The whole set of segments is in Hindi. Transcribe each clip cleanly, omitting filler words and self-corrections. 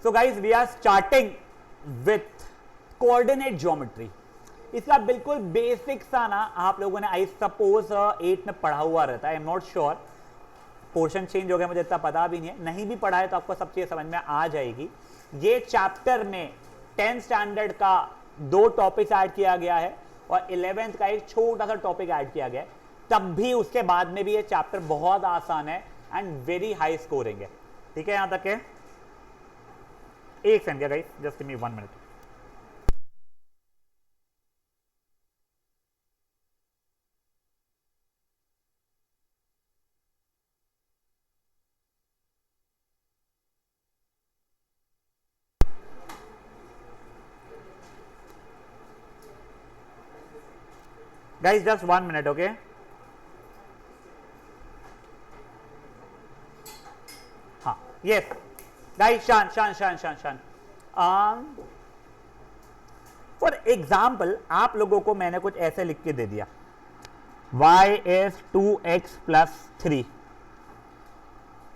So guys, we are starting with coordinate geometry. इसका बिल्कुल बेसिक सा ना आप लोगों ने आई सपोज 8 में पढ़ा हुआ रहता है. I am not sure, portion change हो गया, मुझे इतना पता भी नहीं है. नहीं भी पढ़ा है तो आपको सब चीजें समझ में आ जाएगी. ये चैप्टर में 10th स्टैंडर्ड का 2 टॉपिक्स ऐड किया गया है और 11th का एक छोटा सा टॉपिक ऐड किया गया है. तब भी उसके बाद में भी ये चैप्टर बहुत आसान है एंड वेरी हाई स्कोरिंग है. ठीक है, यहां तक है. एक second guys, just give me 1 minute. Guys, just 1 minute, okay? हाँ, yes. Guys, शान. For example, आप लोगों को मैंने कुछ ऐसे लिख के दे दिया. y is 2x plus 3.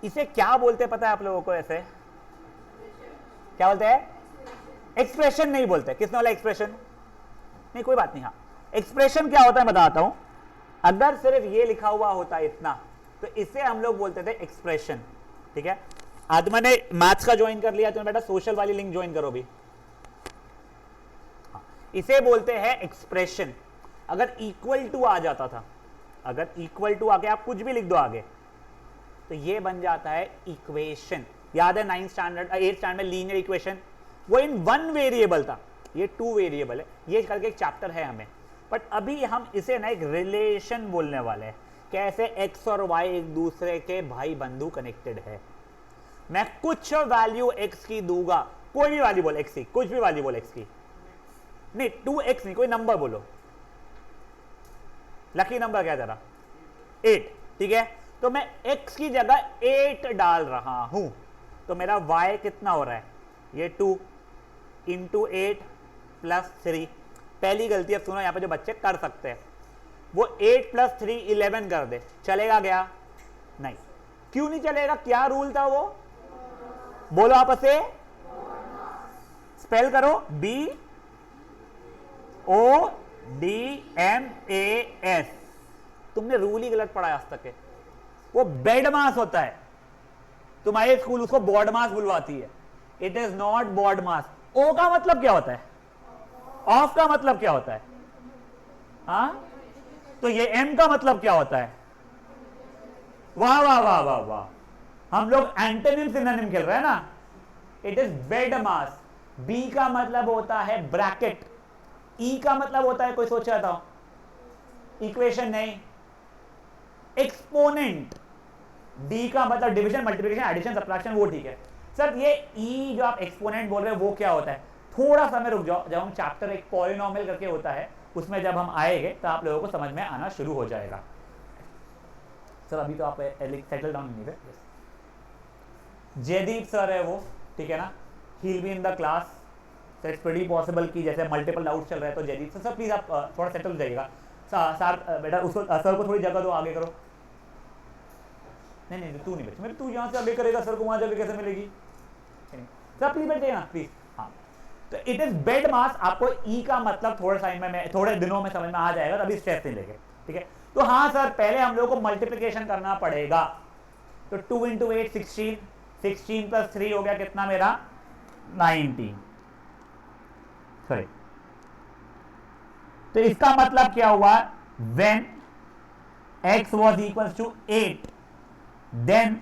इसे क्या बोलते हैं पता है आप लोगों को? ऐसे क्या बोलते हैं? एक्सप्रेशन नहीं बोलते. किसने बोला एक्सप्रेशन? नहीं, कोई बात नहीं. हाँ, एक्सप्रेशन क्या होता है बताता हूं. अगर सिर्फ ये लिखा हुआ होता है इतना, तो इसे हम लोग बोलते थे एक्सप्रेशन. ठीक है, आज मैंने मैथ्स का ज्वाइन कर लिया, तो बेटा सोशल वाली लिंक ज्वाइन करो भी. इसे बोलते हैं एक्सप्रेशन. अगर इक्वल टू आ जाता था, अगर इक्वल टू आके आप कुछ भी लिख दो आगे, तो ये बन जाता है इक्वेशन. याद है 9th स्टैंडर्ड 8th स्टैंडर्ड में लीनियर इक्वेशन, वो इन 1 वेरिएबल था, ये 2 वेरिएबल है. ये करके एक चैप्टर है हमें. बट अभी हम इसे ना एक रिलेशन बोलने वाले हैं. कैसे x और y एक दूसरे के भाई बंधु कनेक्टेड है. मैं कुछ वैल्यू x की दूंगा, कोई भी वैल्यू बोल x की, कुछ भी वैल्यू बोल x की, नहीं 2x नहीं, कोई नंबर बोलो. लकी नंबर क्या तेरा? 8. ठीक है, तो मैं x की जगह 8 डाल रहा हूं, तो मेरा y कितना हो रहा है? ये 2 इंटू 8 प्लस 3. पहली गलती अब सुनो, यहां पे जो बच्चे कर सकते हैं, वो 8 प्लस 3 11 कर दे. चलेगा क्या? नहीं. क्यों नहीं चलेगा? क्या रूल था वो? बोलो आपस से, स्पेल करो. BODMAS. तुमने रूल ही गलत पढ़ा आज तक है. वो बेड मास होता है. तुम्हारे स्कूल उसको बॉड मास बुलवाती है. इट इज नॉट बॉड मास. ओ का मतलब क्या होता है? ऑफ का मतलब क्या होता है? हाँ, तो ये एम का मतलब क्या होता है? वाह वाह वाह वाह वाह, हम लोग एंटोनिम सिनोनिम खेल रहे हैं ना. It is BEDMAS. B का मतलब होता है ब्रैकेट. ई का मतलब होता है, कोई सोच रहा था, इक्वेशन नहीं, एक्सपोनेंट. डी का मतलब डिवीजन, मल्टीप्लिकेशन, एडिशन, सब्ट्रैक्शन, वो ठीक है. सर ये ई जो आप एक्सपोनेंट बोल रहे हैं वो क्या होता है? थोड़ा समय रुक जाओ, जब हम चैप्टर एक पॉलिनोमियल करके होता है उसमें जब हम आएंगे तो आप लोगों को समझ में आना शुरू हो जाएगा. सर अभी तो आप सेटल डाउन नहीं है. जयदीप सर है वो, ठीक है ना, he will be in the class. So it's pretty possible कि जैसे मल्टीपल डाउट चल रहे हैं तो जयदीप सर प्लीज आप थोड़ा सेटल हो जाइएगा. सर बेटा उसको सर को थोड़ी जगह दो, आगे करो. नहीं तू नहीं बैठ, तू यहाँ से आगे करेगा, सर को वहां जगह कैसे मिलेगी? सर प्लीज बैठे ना प्लीज. हाँ, तो इट इज बेड मास. आपको ई का मतलब थोड़े टाइम में, थोड़े दिनों में समझ में आ जाएगा, अभी स्ट्रेस नहीं लेंगे. ठीक है, तो हाँ सर पहले हम लोगों को मल्टीप्लिकेशन करना पड़ेगा. तो 2 इंटू 8 16, 16 प्लस 3 हो गया कितना मेरा? 19. सॉरी, तो इसका मतलब क्या हुआ? When x was equals to 8 then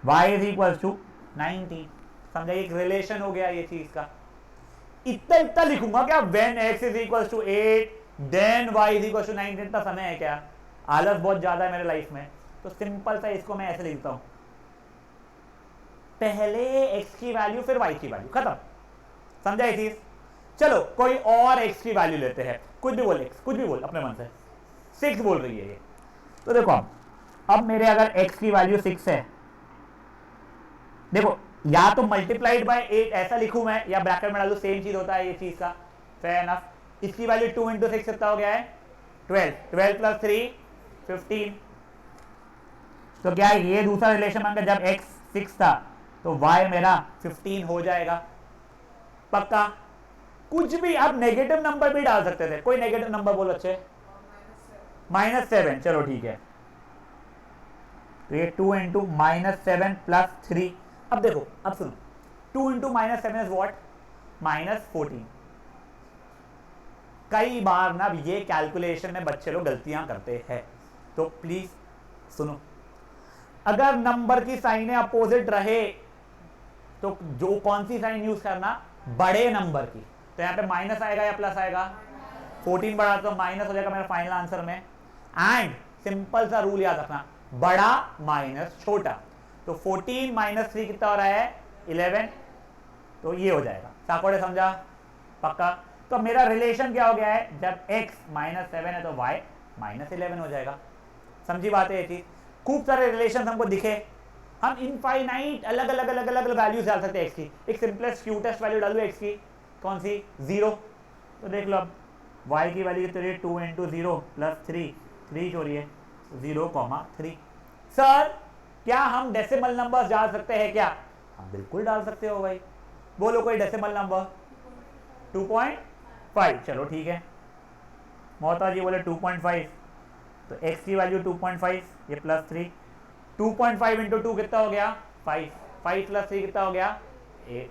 y is equals to 19. समझा? एक रिलेशन हो गया ये चीज का. इतना लिखूंगा क्या? when x is equals to 8 then y is equals to 19. इतना समय है क्या? आलस बहुत ज्यादा है मेरे लाइफ में, तो सिंपल सा इसको मैं ऐसे लिखता हूं, पहले x की वैल्यू फिर y की वैल्यू, खत्म. समझा ये चीज? चलो कोई और x की वैल्यू लेते हैं, कुछ भी बोल, x कुछ भी बोल अपने मन से. 6 बोल रही है ये, तो देखो अब मेरे अगर x की वैल्यू 6 है, देखो या तो मल्टीप्लाइड बाय 8 ऐसा लिखूं मैं, या ब्रैकेट में डालूं, सेम चीज होता है ये चीज का. Fair enough. इसकी वैल्यू 2 इंटू 6 कितना हो गया है? 12. 12 प्लस 3 15. तो क्या ये दूसरा रिलेशन बन गया? जब x 6 था तो y मेरा 15 हो जाएगा पक्का। कुछ भी आप नेगेटिव नंबर भी डाल सकते थे, कोई नेगेटिव नंबर बोलो अच्छे। -7, चलो ठीक है। तो ये 2 इंटू -7 प्लस 3। अब देखो, अब सुनो, 2 इंटू -7 इज वॉट? -14। कई बार ना ये कैलकुलेशन में बच्चे लोग गलतियां करते हैं, तो प्लीज सुनो। अगर नंबर की साइनें अपोजिट रहे तो जो कौन सी साइन यूज करना? बड़े नंबर की। तो यहां पे माइनस आएगा या प्लस आएगा? 14 बड़ा तो माइनस हो जाएगा मेरा फाइनल आंसर में। एंड सिंपल सा रूल याद रखना, बड़ा माइनस छोटा। तो 14 - 3 कितना हो रहा है? 11। तो ये हो जाएगा। साकोड़े समझा? पक्का। तो मेरा रिलेशन क्या हो गया है? जब x -7 है तो y -11 हो जाएगा। समझी बात है ये चीज? खूब सारे रिलेशन हमको दिखे, हम इनफाइनाइट अलग अलग अलग अलग वैल्यूज डाल सकते हैं x की। एक सिंपलेस्ट क्यूटेस्ट वैल्यू डालू x की, कौन सी? 0। तो देख लो अब y की वैल्यू कितनी है? 2 इंटू 0 प्लस 3 हो रही है 0,3। सर क्या हम डेसिमल नंबर डाल सकते हैं क्या? हाँ बिल्कुल डाल सकते हो भाई। बोलो कोई डेसिमल नंबर। 2.5। चलो ठीक है, मोहता जी बोले 2.5, तो x की वैल्यू 2.5, ये प्लस 3। 2.5 इंटू 2 कितना हो गया? 5। 5 प्लस 3 कितना हो गया? 8।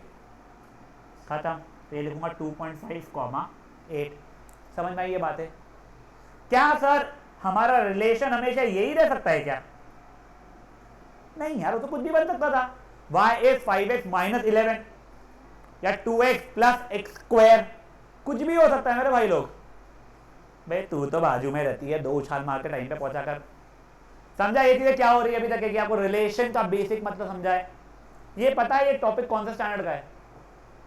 खत्म। तो ये लिखूंगा 2.5, 8। समझ में आई ये बात है? क्या सर हमारा रिलेशन हमेशा यही रह सकता है क्या? नहीं यार, वो तो कुछ भी बन सकता था। y is 5x - 11 या 2x प्लस x स्क्वायर, कुछ भी हो सकता है मेरे भाई लोग। भाई तू तो बाजू में रहती है, 2 उछाल मार के टाइम पे पहुंचा कर। समझा ये चीजें क्या हो रही है अभी तक है कि आपको रिलेशन का बेसिक मतलब समझा है? ये पता है ये टॉपिक कौन सा स्टैंडर्ड का है?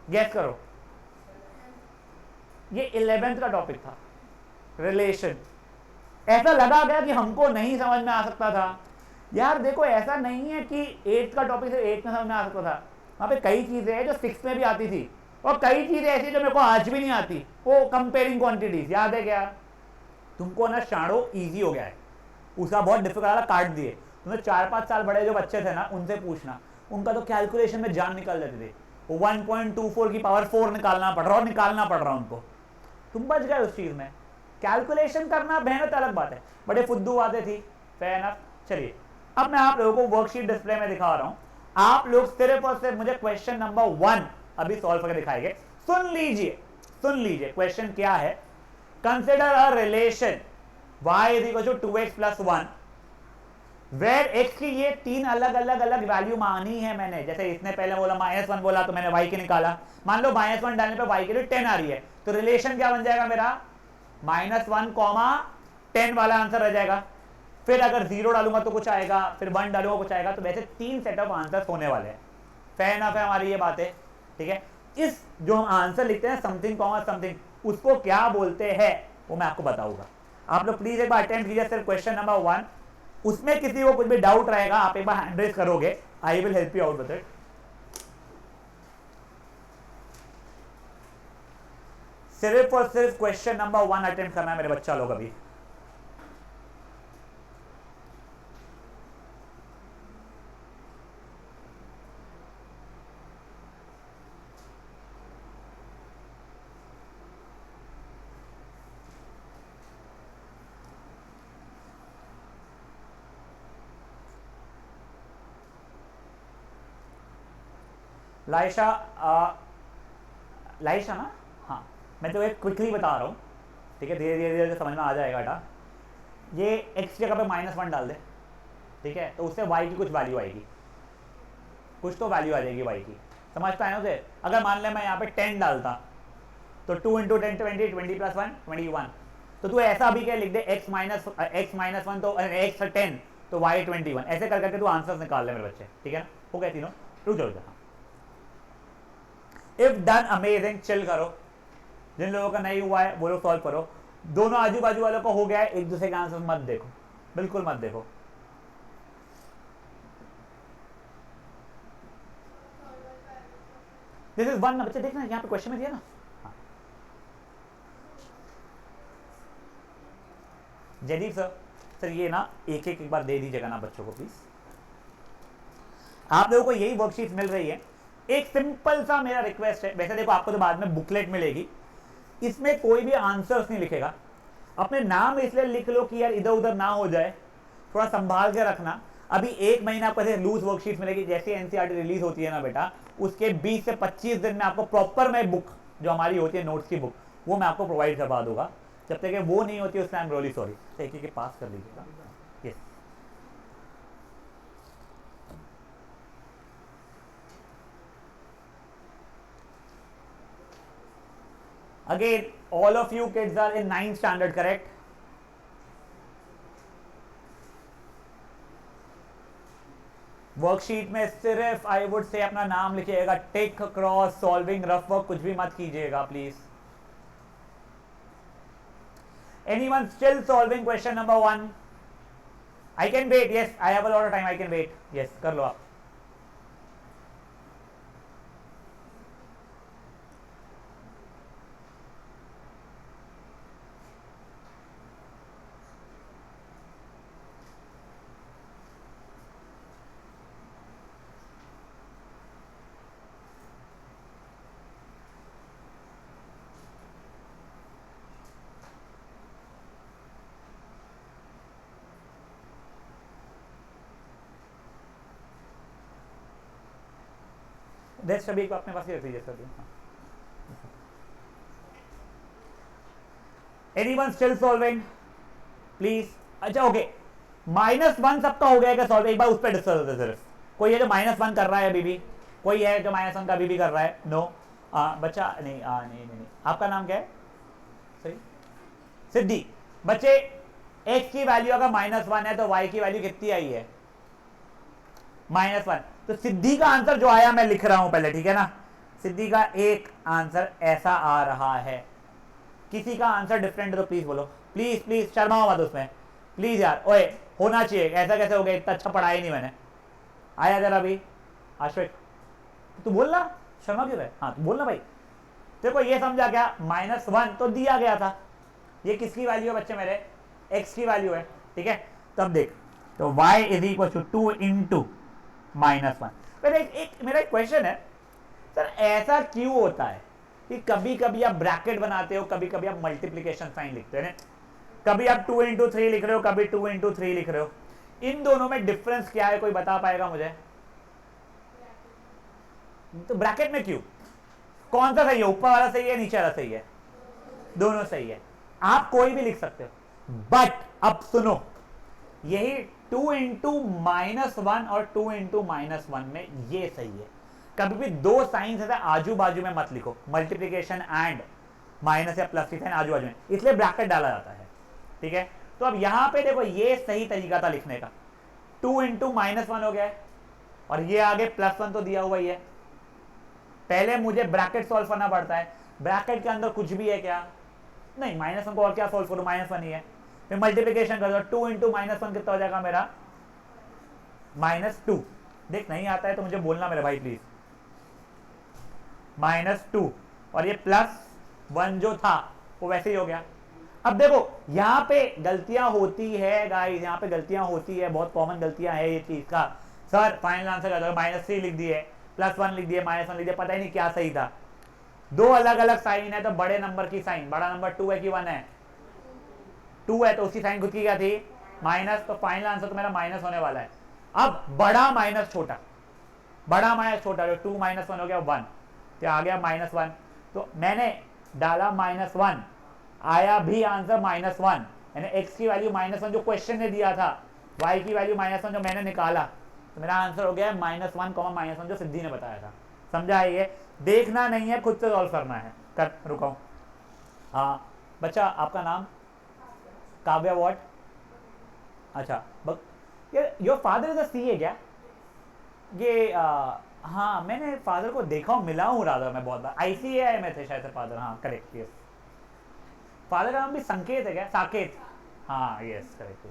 गेस करो। ये 11th का टॉपिक था, रिलेशन। ऐसा लगा गया कि हमको नहीं समझ में आ सकता था। यार देखो, ऐसा नहीं है कि 8th का टॉपिक सिर्फ 8th में समझ में आ सकता था। वहां पे कई चीजें हैं जो 6th में भी आती थी, और कई चीजें ऐसी जो मेरे को आज भी नहीं आती। वो कंपेयरिंग क्वांटिटीज याद है क्या? तुमको ना शाड़ो इजी हो गया है, उसका बहुत डिफिकल्ट वाला काट दिए। तुम्हें 4-5 साल बड़े जो बच्चे थे ना, उनसे पूछना, उनका तो कैलकुलेशन में जान निकल जाती थी। वो 1.24 की पावर 4 निकालना पड़ रहा, और निकालना पड़ रहा उनको। तुम बच गए उस चीज में। कैलकुलेशन करना मेहनत अलग बात है, बड़े फुद्दू बातें थी। Fair enough. चलिए अब मैं आप लोगों को वर्कशीट डिस्प्ले में दिखा रहा हूं। आप लोग सिर्फ और सिर्फ मुझे क्वेश्चन नंबर 1 अभी सॉल्व करके दिखाएंगे। सुन लीजिए, सुन लीजिए क्वेश्चन क्या है। Consider a relation y is equal to 2x plus 1 where x की ये 3 अलग अलग अलग वैल्यू मांगनी है मैंने। जैसे इसने पहले बोला -1 बोला, तो मैंने y की निकाला। मान लो -1 डालने पे y के लिए 10 आ रही है, तो रिलेशन क्या बन जाएगा मेरा? -1, 10 वाला आंसर रह जाएगा। फिर अगर 0 डालूंगा तो कुछ आएगा, फिर 1 डालूंगा कुछ आएगा। तो वैसे 3 सेट ऑफ आंसर होने वाले हैं। फेयर एनफ है हमारी ये बातें? ठीक है। इस जो हम आंसर लिखते हैं समथिंग समथिंग, उसको क्या बोलते हैं वो मैं आपको बताऊंगा। आप लोग प्लीज एक बार अटेम्प्ट कीजिए सिर्फ क्वेश्चन नंबर 1। उसमें किसी को कुछ भी डाउट रहेगा आप एक बार हैंड रेज करोगे, I will help you out with it. सिर्फ और सिर्फ क्वेश्चन नंबर 1 अटेम्प्ट करना है मेरे बच्चा लोग अभी। लाइशा, लाइशा ना, हाँ मैं तो एक क्विकली बता रहा हूँ, ठीक है? धीरे धीरे धीरे समझ में आ जाएगा बेटा। ये x जगह पे -1 डाल दे, ठीक है? तो उससे y की कुछ वैल्यू आएगी, कुछ तो वैल्यू आ जाएगी y की। समझ पाए उसे? अगर मान ले मैं यहाँ पे 10 डालता, तो 2 इंटू 10 20, 20 प्लस 1 21। तो तू ऐसा भी क्या लिख दे, x -1 तो x 10 तो y 21, ऐसे कर करके तू आंसर्स निकाल ले मेरे बच्चे, ठीक है ना? हो गए तीनों? रुक जाओ। इफ डन अमेजिंग, चिल करो। जिन लोगों का नहीं हुआ है वो लोग सॉल्व करो। दोनों आजू बाजू वालों को हो गया है, एक दूसरे का आंसर मत देखो, बिल्कुल मत देखो। दिस इज 1 ना बच्चे, देखना यहाँ पे क्वेश्चन में दिया ना। हाँ। जयदीप सर, सर ये ना एक बार दे दीजिएगा ना बच्चों को प्लीज। आप लोगों को यही वर्कशीट मिल रही है। एक सिंपल सा मेरा रिक्वेस्ट है, वैसे देखो आपको तो बाद में बुकलेट मिलेगी, इसमें कोई भी आंसर्स नहीं लिखेगा, अपने नाम इसलिए लिख लो कि यार इधर उधर ना हो जाए, थोड़ा संभाल के रखना। अभी 1 महीना आपको ऐसे लूज वर्कशीट मिलेगी, जैसे एनसीईआरटी रिलीज होती है ना बेटा, उसके 20 से 25 दिन में आपको प्रॉपर मैं बुक जो हमारी होती है नोट्स की बुक, वो मैं आपको प्रोवाइड करवा दूंगा। जब तक वो नहीं होती उस टाइम रियली सॉरी, एक एक पास कर लीजिएगा। Yes, again all of you kids are in 9th standard, correct? Worksheet में सिर्फ आई वुड से अपना नाम लिखिएगा, tick cross solving rough work कुछ भी मत कीजिएगा please. Anyone still solving question number 1? I can wait, yes I have a lot of time, I can wait, yes कर लो आप। रेस्ट सभी को अपने पास ही रख दीजिए सभी। Anyone still solving please? अच्छा ओके, -1 सबका हो गया क्या सॉल्व? एक बार उस पर डिस्कस होते सिर्फ। कोई है जो -1 कर रहा है अभी भी? कोई है जो -1 का अभी भी कर रहा है? नो बच्चा नहीं, नहीं नहीं नहीं। आपका नाम क्या है? सही, सिद्धि। बच्चे x की वैल्यू अगर -1 है तो y की वैल्यू कितनी आई है? -1। तो सिद्धि का आंसर जो आया मैं लिख रहा हूं पहले, ठीक है ना? सिद्धि का एक आंसर ऐसा आ रहा है, किसी का आंसर डिफरेंट तो प्लीज बोलो, प्लीज प्लीज शर्माओ मत उसमें प्लीज यार। ओए होना चाहिए, ऐसा कैसे हो गया? इतना अच्छा पढ़ाया नहीं मैंने। आया जरा अभी आश्विक, तू बोलना, शर्मा क्यों रहे? हाँ तू बोलना भाई। तेरे को ये समझा क्या? -1 तो दिया गया था, ये किसकी वैल्यू है बच्चे मेरे? x की वैल्यू है, ठीक है? तब देख, तो y is equal to 2 into -1। फिर एक मेरा एक क्वेश्चन है सर, ऐसा क्यों होता है कि कभी कभी आप ब्रैकेट बनाते हो, कभी कभी आप मल्टीप्लीकेशन साइन लिखते हो, कभी आप 2 इंटू 3 लिख रहे हो, कभी 2 इंटू 3 लिख रहे हो, इन दोनों में डिफरेंस क्या है? कोई बता पाएगा मुझे? तो ब्रैकेट में क्यों? कौन सा सही है? ऊपर वाला सही है, नीचे वाला सही है? दोनों सही है, आप कोई भी लिख सकते हो। बट अब सुनो, यही 2 इंटू -1 और 2 इंटू -1 में ये सही है। कभी भी दो साइन ऐसे आजू बाजू में मत लिखो, मल्टीप्लीकेशन एंड माइनस या प्लस की साइन आजू बाजू में, इसलिए ब्रैकेट डाला जाता है, ठीक है? तो अब यहां पे देखो, ये सही तरीका था लिखने का। 2 इंटू -1 हो गया है, और ये आगे +1 तो दिया हुआ ही है। पहले मुझे ब्रैकेट सॉल्व करना पड़ता है, ब्रैकेट के अंदर कुछ भी है क्या? नहीं, -1 को और क्या सॉल्व करूं? -1 ही है। फिर मल्टीप्लीकेशन कर दो, 2 इंटू -1 कितना हो जाएगा मेरा? -2। देख नहीं आता है तो मुझे बोलना मेरे भाई प्लीज। -2 और ये +1 जो था वो वैसे ही हो गया। अब देखो यहां पे गलतियां होती है गाइस, यहां पे गलतियां होती है, बहुत कॉमन गलतियां है ये चीज का। सर फाइनल आंसर कर दो, -3 लिख दिए, +1 लिख दिए, -1 लिख दिए, पता ही नहीं क्या सही था। दो अलग अलग साइन है, तो बड़े नंबर की साइन, बड़ा नंबर 2 है कि 1 है? 2 है, तो उसकी साइन खुद की क्या थी? माइनस। तो फाइनल आंसर तो मेरा माइनस होने वाला है। अब बड़ा माइनस छोटा, बड़ा माइनस छोटा, जो 2 - 1 हो गया 1, तो आ गया -1। तो मैंने डाला -1, आया भी आंसर -1, यानी x की वैल्यू -1 जो क्वेश्चन ने दिया था, y की वैल्यू -1 जो मैंने निकाला, तो मेरा आंसर हो गया -1, -1 जो सिद्धि ने बताया था। समझा है? ये देखना नहीं है, खुद से सॉल्व करना है। कर रुकाओ। हाँ बच्चा, आपका नाम? काव्या वॉट? अच्छा, your father is a CA क्या? ये हाँ मैंने फादर को देखा हूँ, मिला हूँ राधा मैं बहुत बार। ICAI में थे शायद से फादर। हाँ करेक्ट, यस। फादर का नाम भी संकेत है क्या? साकेत? हाँ yes correct.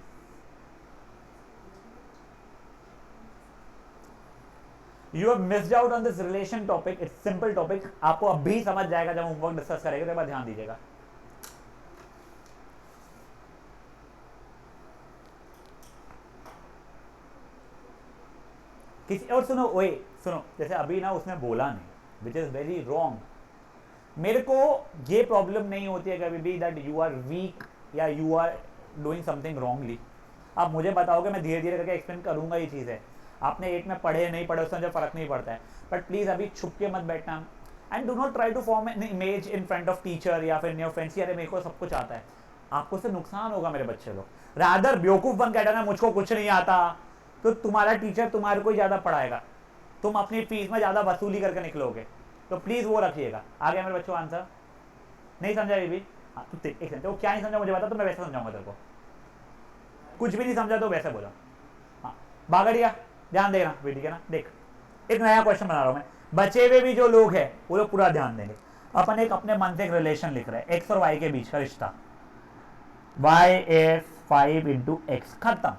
You have missed out on this relation topic, it's simple topic, आपको अभी समझ जाएगा जब होमवर्क डिस्कस करेंगे, तो ध्यान दीजिएगा। किसी और सुनो, ओए सुनो, जैसे अभी ना उसने बोला नहीं, विच इज वेरी रॉन्ग। मेरे को ये प्रॉब्लम नहीं होती है कभी भी दैट यू आर वीक या you are doing something wrongly. आप मुझे बताओगे, मैं धीरे धीरे करके एक्सप्लेन करूंगा ये चीज़ है। आपने 8 में पढ़े नहीं पढ़े उससे मुझे फर्क नहीं पड़ता है, बट प्लीज अभी छुप के मत बैठना and do not try to form an image in front of teacher या फिर योर फ्रेंड्स, अरे मेरे को सब कुछ आता है। आपको से नुकसान होगा मेरे बच्चे लोग। रादर बेवकूफ बन के ना मुझको कुछ नहीं आता, तो तुम्हारा टीचर तुम्हारे को ही ज्यादा पढ़ाएगा, तुम अपनी फीस में ज्यादा वसूली करके निकलोगे। तो प्लीज वो रखिएगा। आ गया मेरे बच्चों आंसर? नहीं समझा ये भी? हाँ तो एक सेकंड, तो क्या नहीं समझा मुझे बता, तो मैं वैसे समझाऊंगा तेरे को। कुछ भी नहीं समझा तो वैसे बोला। हाँ बागड़िया ध्यान देना बेटी के ना, देख एक नया क्वेश्चन बना रहा हूं मैं। बचे हुए भी जो लोग हैं वो लोग पूरा ध्यान देंगे। अपन एक अपने मन से एक रिलेशन लिख रहे हैं, एक्स और वाई के बीच का रिश्ता। वाई इज 5 इंटू एक्स, खत्म।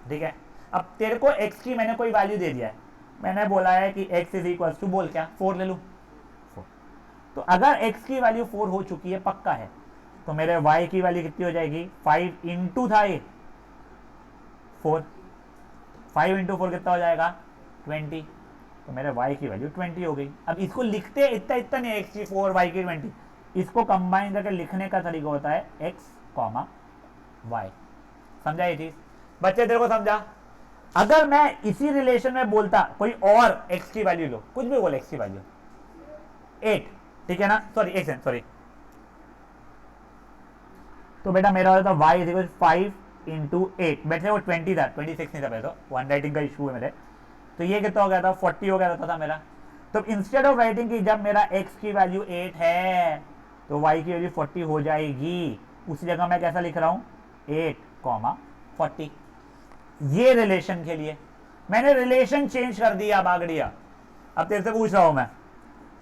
ठीक है, अब तेरे को एक्स की मैंने कोई वैल्यू दे दिया है, मैंने बोला है कि एक्स इज इक्वल टू, बोल क्या, 4 ले लूं। 4। तो अगर एक्स की वैल्यू 4 हो चुकी है, पक्का है, तो मेरे वाई की वैल्यू कितनी हो जाएगी? 5 इंटू था ये 4, 5 इंटू 4 कितना हो जाएगा? 20। तो मेरे y की वैल्यू 20 हो गई। अब इसको लिखते इतना इतना नहीं, x की 4 y की 20, इसको कंबाइन करके लिखने का तरीका होता है x, y। समझा ये चीज बच्चे? तेरे को समझा? अगर मैं इसी रिलेशन में बोलता कोई और x की वैल्यू लो, कुछ भी बोले, x की वैल्यू 8, ठीक है ना, सॉरी 1 सेकंड सॉरी, तो बेटा मेरा होता y इज इक्वल 5 इंटू 8, बैठे वो 20 था, 26 नहीं था पहले, तो वन राइटिंग का इशू है मेरे। तो ये कितना हो गया था? 40 हो गया था मेरा। तो इंस्टेड ऑफ राइटिंग की जब मेरा x की वैल्यू 8 है तो y की वैल्यू 40 हो जाएगी। उसी जगह मैं कैसा लिख रहा हूं? 8, 40। ये रिलेशन के लिए मैंने रिलेशन चेंज कर दिया बागड़िया। अब तेरे से पूछ रहा हूं मैं,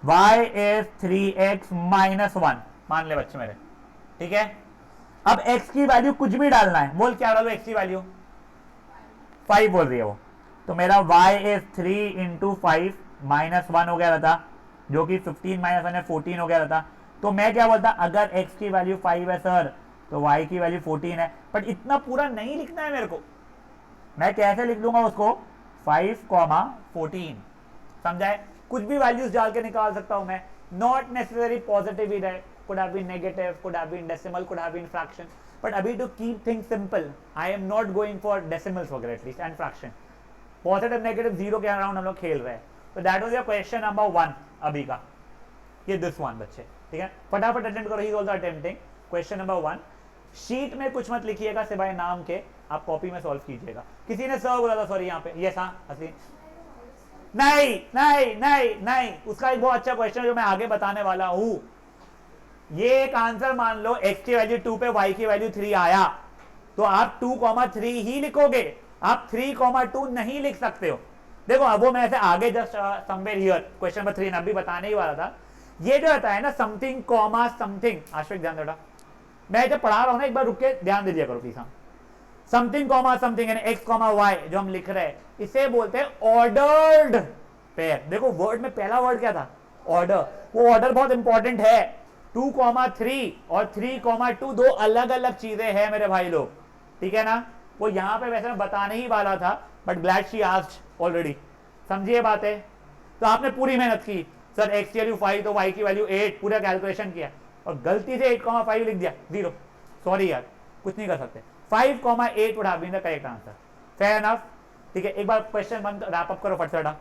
y इज 3x माइनस 1 मान ले बच्चे मेरे, ठीक है। अब x की वैल्यू कुछ भी डालना है, बोल क्या डालो? x की वैल्यू 5 बोल रही है वो, तो मेरा y इज 3 इंटू 5 माइनस 1 हो गया था, जो कि 15 माइनस 1 है 14 हो गया था। तो मैं क्या बोलता, अगर x की वैल्यू 5 है सर तो y की वैल्यू 14 है, बट इतना पूरा नहीं लिखना है मेरे को। मैं कैसे लिख दूंगा उसको? 5, 14। समझाए? कुछ भी वैल्यूज डाल के निकाल सकता हूं मैं, नॉट नेसेसरी पॉजिटिव इधर, could have been negative, could have been decimal, could have been fraction, but अभी to keep things simple I am not going for decimals वगैरह at least and fraction, positive negative zero के अराउंड हम लोग खेल रहे हैं। तो that was your question number 1 अभी का, ये दिस वन बच्चे, ठीक है। फटाफट अटेम्प्ट करो, he is also attempting. Question number 1, sheet में कुछ मत लिखिएगा सिवाय नाम के, आप कॉपी में सॉल्व कीजिएगा। किसी ने सर बोला था, सॉरी यहाँ पे, यस हाँ हसीन, नहीं नहीं नहीं नहीं, उसका एक बहुत अच्छा क्वेश्चन जो मैं आगे बताने वाला हूं। ये एक आंसर मान लो, x की वैल्यू 2 पे y की वैल्यू 3 आया, तो आप 2,3 ही लिखोगे, आप 3,2 नहीं लिख सकते हो। देखो अब वो मैं ऐसे आगे just somewhere here question number 3 अभी बताने ही वाला था। ये जो होता है ना समथिंग कॉमा समथिंग, आश्विक ध्यान देना, मैं जब पढ़ा रहा हूं ना एक बार रुक के ध्यान दे दिया करो प्लीज। समथिंग कॉमा समथिंग यानी एक्स कॉमा वाई जो हम लिख रहे हैं, इसे बोलते हैं ऑर्डर्ड पेयर। देखो वर्ड में पहला वर्ड क्या था? ऑर्डर। वो ऑर्डर बहुत इंपॉर्टेंट है। 2,3 और 3,2 दो अलग अलग चीजें हैं मेरे भाई लोग, ठीक है ना। वो यहां पे वैसे मैं बताने ही वाला था, but glad she asked already. समझिए बातें? तो आपने पूरी मेहनत की, सर एक्स की वैल्यू 5 तो वाई की वैल्यू 8, पूरा कैलकुलेशन किया और गलती से 8,5 लिख दिया, 0। सॉरी यार, कुछ नहीं कर सकते। 5,8 would have been the correct answer. Fair enough? ठीक है, एक बार क्वेश्चन बंद रैप अप करो फटफटा।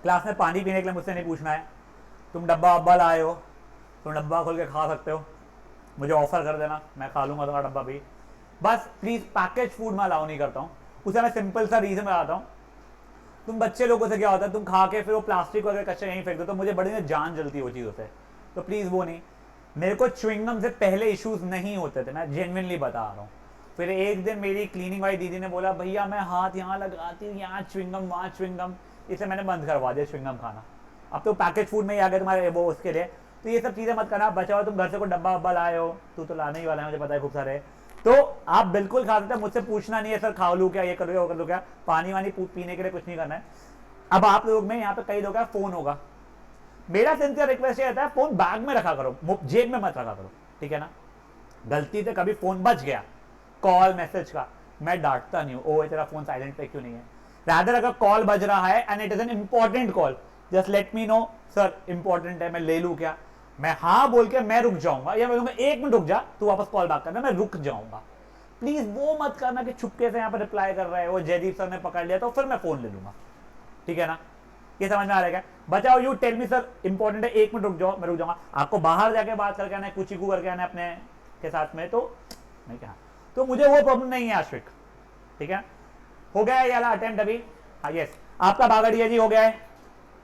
क्लास में पानी पीने के लिए मुझसे नहीं पूछना है, तुम डब्बा अब्बा लाए हो, तुम डब्बा खोल के खा सकते हो, मुझे ऑफर कर देना, मैं खा लूंगा तुम्हारा डब्बा भी। बस प्लीज पैकेज फूड में अलाउ नहीं करता हूँ, उसे मैं सिंपल सा रीजन बताता हूँ। तुम बच्चे लोगों से क्या होता है, तुम खा के फिर वो प्लास्टिक वगैरह कचरा यहीं फेंक दो, तो मुझे बड़ी जान जलती है वो चीज़ों से। तो प्लीज़ वो नहीं, मेरे को च्युइंगम से पहले इश्यूज नहीं होते थे, मैं जेन्युइनली बता रहा हूँ। फिर एक दिन मेरी क्लीनिंग वाली दीदी ने बोला, भैया मैं हाथ यहाँ लगाती हूँ, यहाँ च्युइंगम वहाँ च्युइंगम, इसे मैंने बंद करवा दिया च्युइंगम खाना। अब तो पैकेज फूड में ही आ गया तुम्हारे वो उसके लिए। तो ये सब चीज़ें मत करना। बचा हो तुम घर से कोई डब्बा वब्बा लाए हो, तू तो लाने ही वाला है मुझे पता है खूब सारे, तो आप बिल्कुल खा सकते हैं, मुझसे पूछना नहीं है सर खा लूँ क्या, ये कर लो क्या, वो कर लो क्या। पानी वानी पीने के लिए कुछ नहीं करना है। अब आप लोग में यहाँ पे कई लोग का फोन होगा, मेरा सिंसियर रिक्वेस्ट ये रहता है फोन बैग में रखा करो, जेब में मत रखा करो, ठीक है ना। गलती से कभी फोन बच गया कॉल मैसेज का, मैं डांटता नहीं हूँ, ओ तेरा फोन साइलेंट पे क्यों नहीं है। रादर अगर कॉल बज रहा है and it is an important call, just let me know sir important है, मैं ले लूँ क्या, मैं हाँ बोल के मैं रुक जाऊंगा, या मैं बोलूंगा 1 मिनट रुक जा, तू वापस कॉल बैक करना, मैं रुक जाऊंगा। प्लीज वो मत करना कि छुपके से यहाँ पर रिप्लाई कर रहा है, वो जयदीप सर ने पकड़ लिया तो फिर मैं फोन ले लूंगा, ठीक है ना। ये समझ में आ रहा है? बचाओ, you tell me sir important है, 1 मिनट रुक जाओ, मैं रुक जाऊंगा। आपको बाहर जाके बात करके आना है, कुछ करके आना है अपने के साथ में, तो मैं क्या, तो मुझे वो प्रॉब्लम नहीं है आश्विक, ठीक है। हो गया है ये वाला अटेम्प्ट अभी? हाँ यस, आपका बागड़िया जी हो गया है,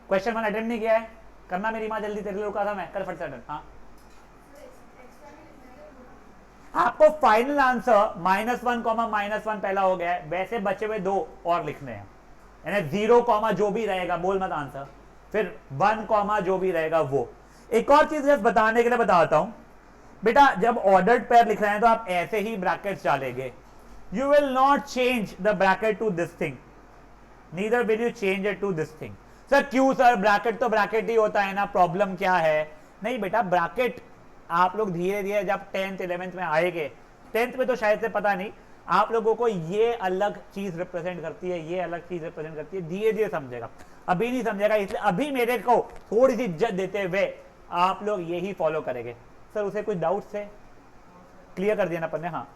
क्वेश्चन 1 अटेम्प्ट नहीं किया है, करना मेरी माँ जल्दी, तेरे लिए रुका था मैं, कर फट से अटेम्प्ट। हाँ आपको फाइनल आंसर -1, -1 पहला हो गया है, वैसे बचे हुए 2 और लिखने हैं, यानी 0, जो भी रहेगा बोल मत आंसर, फिर 1, जो भी रहेगा वो। एक और चीज जस्ट बताने के लिए बताता हूं बेटा, जब ऑर्डर्ड पेयर लिख रहे हैं तो आप ऐसे ही ब्रैकेट्स डालेंगे, you will not change the bracket to this thing, neither will you change it to this thing. Sir क्यों सर, ब्रैकेट तो ब्रैकेट ही होता है ना, प्रॉब्लम क्या है। नहीं बेटा, ब्रैकेट आप लोग धीरे धीरे जब 10th 11th में आएंगे, 10th में तो शायद से पता नहीं, आप लोगों को ये अलग चीज रिप्रेजेंट करती है, ये अलग चीज रिप्रेजेंट करती है, धीरे धीरे समझेगा, अभी नहीं समझेगा। इसलिए अभी मेरे को थोड़ी सी इज्जत देते हुए आप लोग यही फॉलो करेंगे। सर उसे कुछ डाउट है, क्लियर कर दिया ना अपन ने? हाँ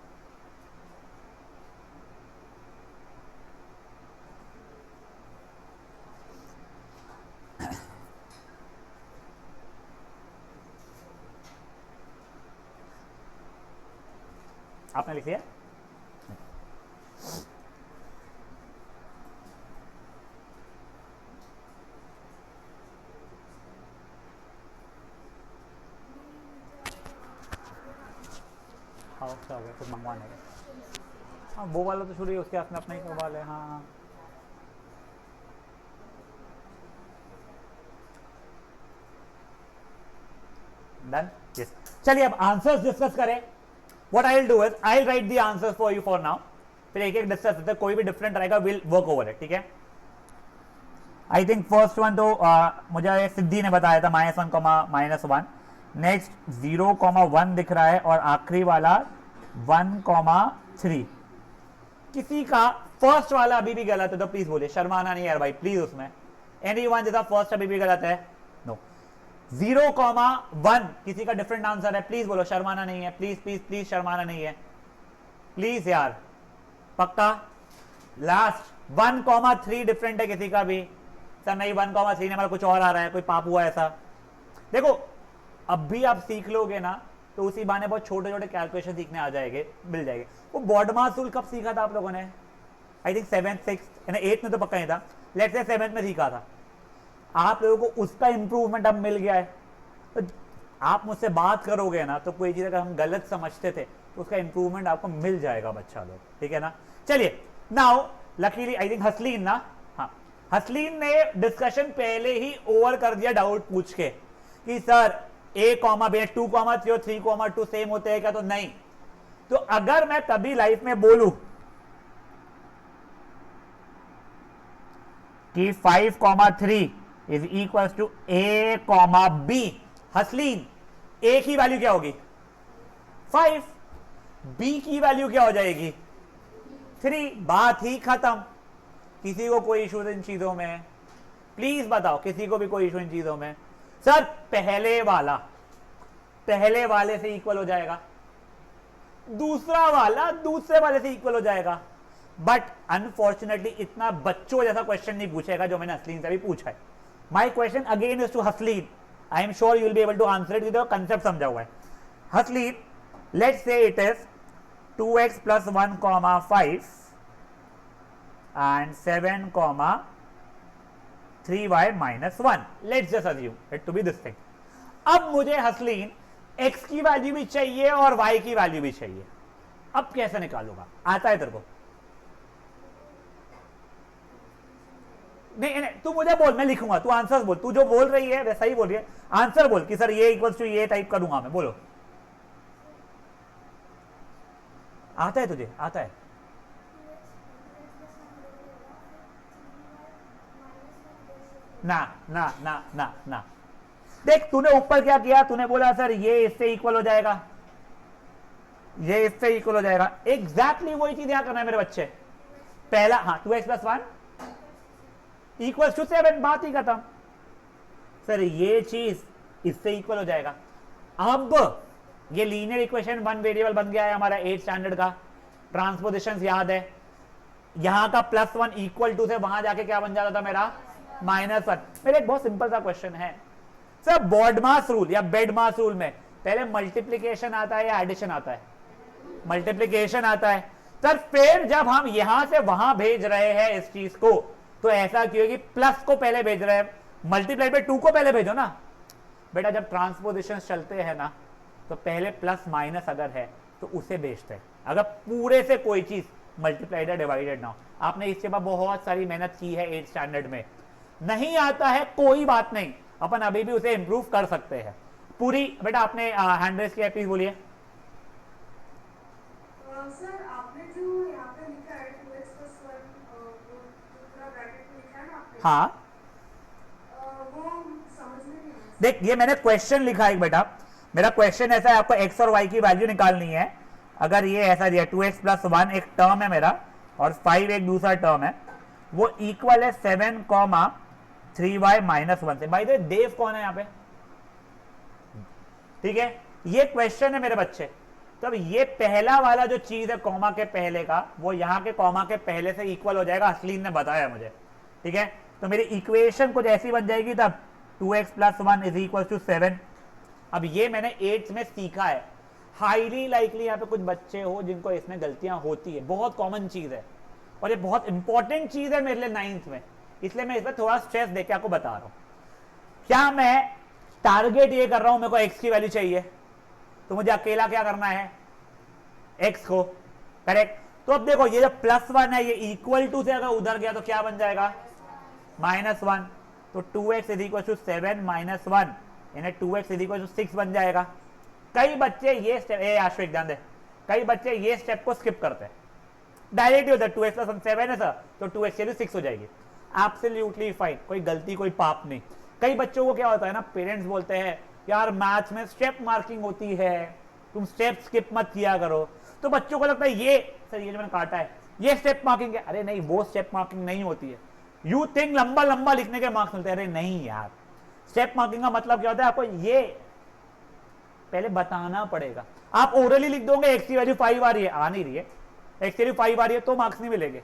आपने लिख दिया? हाँ अच्छा हो गया, कुछ मंगवाने का। हाँ वो वाला तो शुरू ही उसके हाथ में अपना ही सवाल है। हाँ हाँ डन, यस। चलिए अब आंसर्स डिस्कस करें। What I will do is I will write the answers for you for now, फिर एक एक डिस्कस करते, कोई भी डिफरेंट रहेगा विल वर्क ओवर इट, ठीक है। आई थिंक फर्स्ट वन तो मुझे सिद्धि ने बताया था -1, -1, नेक्स्ट 0, 1 दिख रहा है, और आखिरी वाला 1, 3। किसी का फर्स्ट वाला अभी भी गलत है तो प्लीज बोलिए, शर्माना नहीं यार भाई प्लीज, उसमें एनी वन जिसका फर्स्ट अभी भी गलत है, नो। 0, 1 किसी का डिफरेंट आंसर है, प्लीज बोलो, शर्माना नहीं है, प्लीज प्लीज प्लीज, शर्माना नहीं है प्लीज यार, पक्का। लास्ट 1, 3 डिफरेंट है किसी का भी, सर नहीं 1, 3 ने, मतलब कुछ और आ रहा है, कोई पाप हुआ ऐसा। देखो अब भी आप सीख लोगे ना तो उसी बहाने बहुत छोटे छोटे कैलकुलेशन सीखने आ जाएंगे, मिल जाएंगे। वो बॉडमास रूल कब सीखा था आप लोगों ने? I think 7th 6th 8th में तो पक्का नहीं था, लेट्स से 7th में सीखा था। आप लोगों को उसका इंप्रूवमेंट अब मिल गया है, तो आप मुझसे बात करोगे ना तो कोई चीज अगर हम गलत समझते थे तो उसका इंप्रूवमेंट आपको मिल जाएगा बच्चा लोग, ठीक है ना। चलिए now luckily I think Hasleen ना, हाँ हसलीन ने डिस्कशन पहले ही ओवर कर दिया डाउट पूछ के कि सर A, B 2, 3 और 3, 2 सेम होते हैं क्या, तो नहीं। तो अगर मैं कभी लाइफ में बोलूं कि 5, 3 is equal to A, B, Hasleen A की वैल्यू क्या होगी 5, B की वैल्यू क्या हो जाएगी 3, बात ही खत्म। किसी को कोई इशू इन चीजों में? प्लीज बताओ किसी को भी कोई इशू इन चीजों में? सर पहले वाला पहले वाले से इक्वल हो जाएगा, दूसरा वाला दूसरे वाले से इक्वल हो जाएगा, बट अनफॉर्चुनेटली इतना बच्चों जैसा क्वेश्चन नहीं पूछेगा जो मैंने हसलीन से भी पूछा है। My question again is to Hasleen, I am sure you will be able to answer it, concept समझा हुआ है। Hasleen let's say it is 2x + 1, 5 and 7, 3y - 1, let's just assume it to be this thing। अब मुझे हसलीन x की वैल्यू भी चाहिए और y की वैल्यू भी चाहिए, अब कैसे निकालूंगा? आता है तेरे को? नहीं नहीं तू मुझे बोल, मैं लिखूंगा, तू आंसर बोल, तू जो बोल रही है वैसा ही बोल रही है, आंसर बोल कि सर ये इक्वल्स टू ये टाइप करूंगा मैं, बोलो। आता है तुझे? आता है? ना ना ना ना ना, देख तूने ऊपर क्या किया, तूने बोला सर ये इससे इक्वल हो जाएगा, ये इससे इक्वल हो जाएगा, एग्जैक्टली वही चीज यहां करना है मेरे बच्चे। पहला हाँ 2x+1 इक्वल्स टू 7, बात ही खत्म। सर ये चीज इससे इक्वल हो जाएगा। अब ये लीनियर इक्वेशन वन वेरिएबल बन गया है हमारा 8 स्टैंडर्ड का, ट्रांसपोजिशन याद है, यहां का +1 इक्वल टू से वहां जाके क्या बन जाता था मेरा -1। मेरा एक बहुत सिंपल सा क्वेश्चन है सर, बॉडमास रूल या बेडमास रूल में पहले मल्टीप्लीकेशन आता है या एडिशन आता है? मल्टीप्लीकेशन आता है सर। फिर जब हम यहां से वहां भेज रहे हैं इस चीज को, तो ऐसा क्यों कि प्लस को पहले भेज रहे हैं, मल्टीप्लाई बाय 2 को पहले भेजो ना बेटा। जब ट्रांसपोजिशन चलते हैं ना, तो पहले प्लस माइनस अगर है तो उसे भेजते हैं, अगर पूरे से कोई चीज मल्टीप्लाइड या डिवाइडेड ना हो। आपने इसके बाद बहुत सारी मेहनत की है 8 स्टैंडर्ड में, नहीं आता है कोई बात नहीं, अपन अभी भी उसे इंप्रूव कर सकते हैं पूरी। बेटा आपने हैंड रेस किया, प्लीज बोलिए। सर आपने जो यहाँ पे लिखा है 2x+1 पूरा ब्रैकेट में लिखा है ना आपने, हाँ वो समझ में नहीं आया। देख ये मैंने क्वेश्चन लिखा है बेटा, मेरा क्वेश्चन ऐसा है, आपको x और y की वैल्यू निकालनी है। अगर ये ऐसा दिया 2x+1 एक टर्म है मेरा और 5 एक दूसरा टर्म है, वो इक्वल है 7, 3y-1 से। भाई देव कौन है यहाँ पे? ठीक है, ये क्वेश्चन है मेरे बच्चे। तो अब ये पहला वाला जो चीज है कॉमा के पहले का, वो यहाँ के कॉमा के पहले से इक्वल हो जाएगा, असलीन ने बताया मुझे। ठीक है, तो मेरी इक्वेशन कुछ ऐसी बन जाएगी तब 2x+1 = 7। अब ये मैंने 8th में सीखा है, हाईली लाइकली यहाँ पे कुछ बच्चे हो जिनको इसमें गलतियां होती है, बहुत कॉमन चीज है और ये बहुत इंपॉर्टेंट चीज है मेरे लिए 9th में, इसलिए मैं इस पर थोड़ा स्ट्रेस देके आपको बता रहा हूं। क्या मैं टारगेट ये कर रहा हूं, मेरे को x की वैल्यू चाहिए, तो मुझे अकेला क्या करना है, x को, करेक्ट। तो अब देखो ये जो +1 है ये इक्वल टू से अगर उधर गया तो क्या बन जाएगा, -1। तो 2x = 7 - 1 यानी 2x = 6 बन जाएगा। कई बच्चे ये स्टेप, आश्विक ध्यान दे, कई बच्चे ये स्टेप को स्किप करते हैं, डायरेक्ट होता है 2x+1 7 है सर, तो 2x की 6 हो जाएगी। एब्सोल्युटली फाइन, कोई गलती कोई पाप नहीं। कई बच्चों को क्या होता है ना, पेरेंट्स बोलते हैं यार मैथ्स में स्टेप मार्किंग होती है, तुम स्टेप स्किप मत किया करो, तो बच्चों को लगता है ये सर ये जो मैंने काटा है ये स्टेप मार्किंग है। अरे नहीं, वो स्टेप मार्किंग नहीं होती है। यू थिंक लंबा लंबा लिखने के मार्क्स मिलते हैं, अरे नहीं यार, स्टेप मार्किंग का मतलब क्या होता है, आपको ये पहले बताना पड़ेगा। आप ओरली लिख दोगे x की वैल्यू 5 आ रही है, आ नहीं रही है, x की वैल्यू 5 आ रही है तो मार्क्स नहीं मिलेंगे,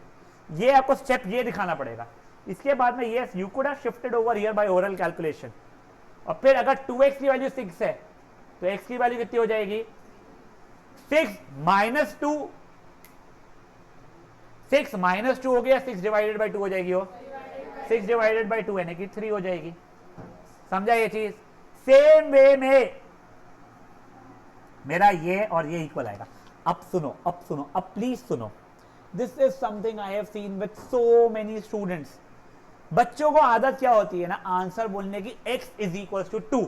ये आपको स्टेप ये दिखाना पड़ेगा। इसके बाद में yes you could have shifted over here by oral calculation. और फिर अगर 2x की वैल्यू 6 है तो x की वैल्यू कितनी हो जाएगी, 6 - 2, 6 - 2 हो गया, 6 ÷ 2 हो जाएगी, वो 6 ÷ 2 यानी कि 3 हो जाएगी। समझा ये चीज? सेम वे में मेरा ये और ये इक्वल आएगा। अब सुनो, अब सुनो, अब प्लीज सुनो, this is something I have seen with so many students. बच्चों को आदत क्या होती है ना, आंसर बोलने की x = 2,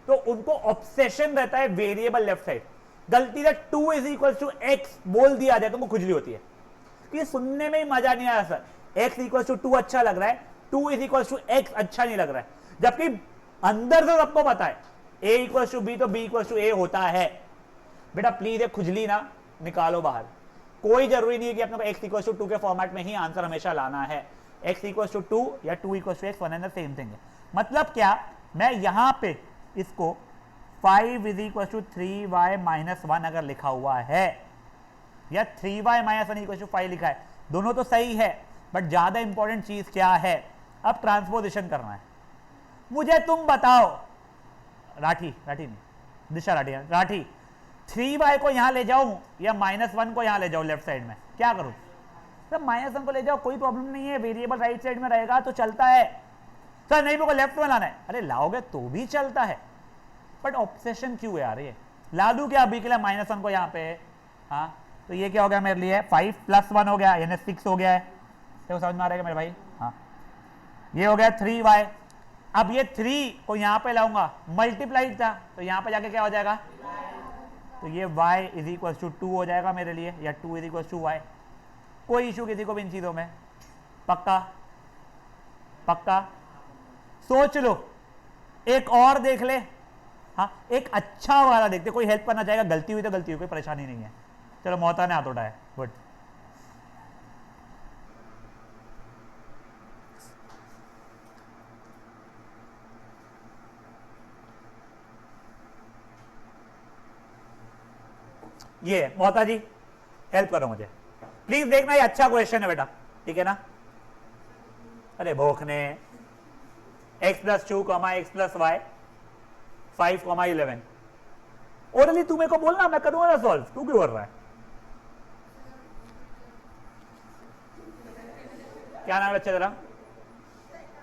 तो उनको ऑब्सेशन रहता है वेरिएबल लेफ्ट साइड। गलती से 2 = x बोल दिया जाए तो उनको खुजली होती है कि सुनने में ही मजा नहीं आया सर, x = 2 अच्छा लग रहा है, 2 = x अच्छा नहीं लग रहा है, जबकि अंदर से सबको पता है a = b तो b = a होता है। बेटा प्लीज ये खुजली ना निकालो बाहर, कोई जरूरी नहीं है कि अपने को x = 2 के फॉर्मेट में ही आंसर हमेशा लाना है। x = 2 या 2 = x one and the same thing है। मतलब क्या, मैं यहां पे इसको 5 = 3y-1 अगर लिखा हुआ है या 3y-1 = 5 लिखा है, दोनों तो सही है, बट ज्यादा इंपॉर्टेंट चीज क्या है, अब ट्रांसपोजिशन करना है। मुझे तुम बताओ, राठी नहीं, दिशा राठी 3y को यहां ले जाऊं या -1 को यहां ले जाऊं लेफ्ट साइड में, क्या करूं? सर -1 को ले जाओ, कोई प्रॉब्लम नहीं है, वेरिएबल राइट साइड में रहेगा तो चलता है। सर नहीं, मेरे को लेफ्ट में लाना है, अरे लाओगे तो भी चलता है, बट ऑब्सेशन क्यों है यार, ये ला दूं क्या अभी के लिए -1 को यहाँ पे? हाँ, तो ये क्या हो गया मेरे लिए, 5 + 1 हो गया यानी 6 हो गया है, तो समझ में आ रहा है मेरे भाई? हाँ, ये हो गया 3y। अब ये 3 को यहाँ पे लाऊंगा, मल्टीप्लाइड था तो यहाँ पे जाके क्या हो जाएगा, तो ये y = 2 हो जाएगा मेरे लिए, या 2 = y। कोई इशू किसी को भी इन चीजों में? पक्का? पक्का? सोच लो, एक और देख ले। हाँ, एक अच्छा वाला देखते, कोई हेल्प करना चाहेगा, गलती हुई तो गलती हुई, कोई परेशानी नहीं है। चलो मोहता ने हाथ उठाया, गुड। ये मोहता जी हेल्प करो मुझे प्लीज, देखना ये अच्छा क्वेश्चन है बेटा, ठीक है ना। अरे भोखने, x+2, x+y 5, 11। ओरली तू मेरे को बोलना, मैं करूंगा ना सॉल्व, तू क्यों कर रहा है? क्या नाम है बच्चे तेरा?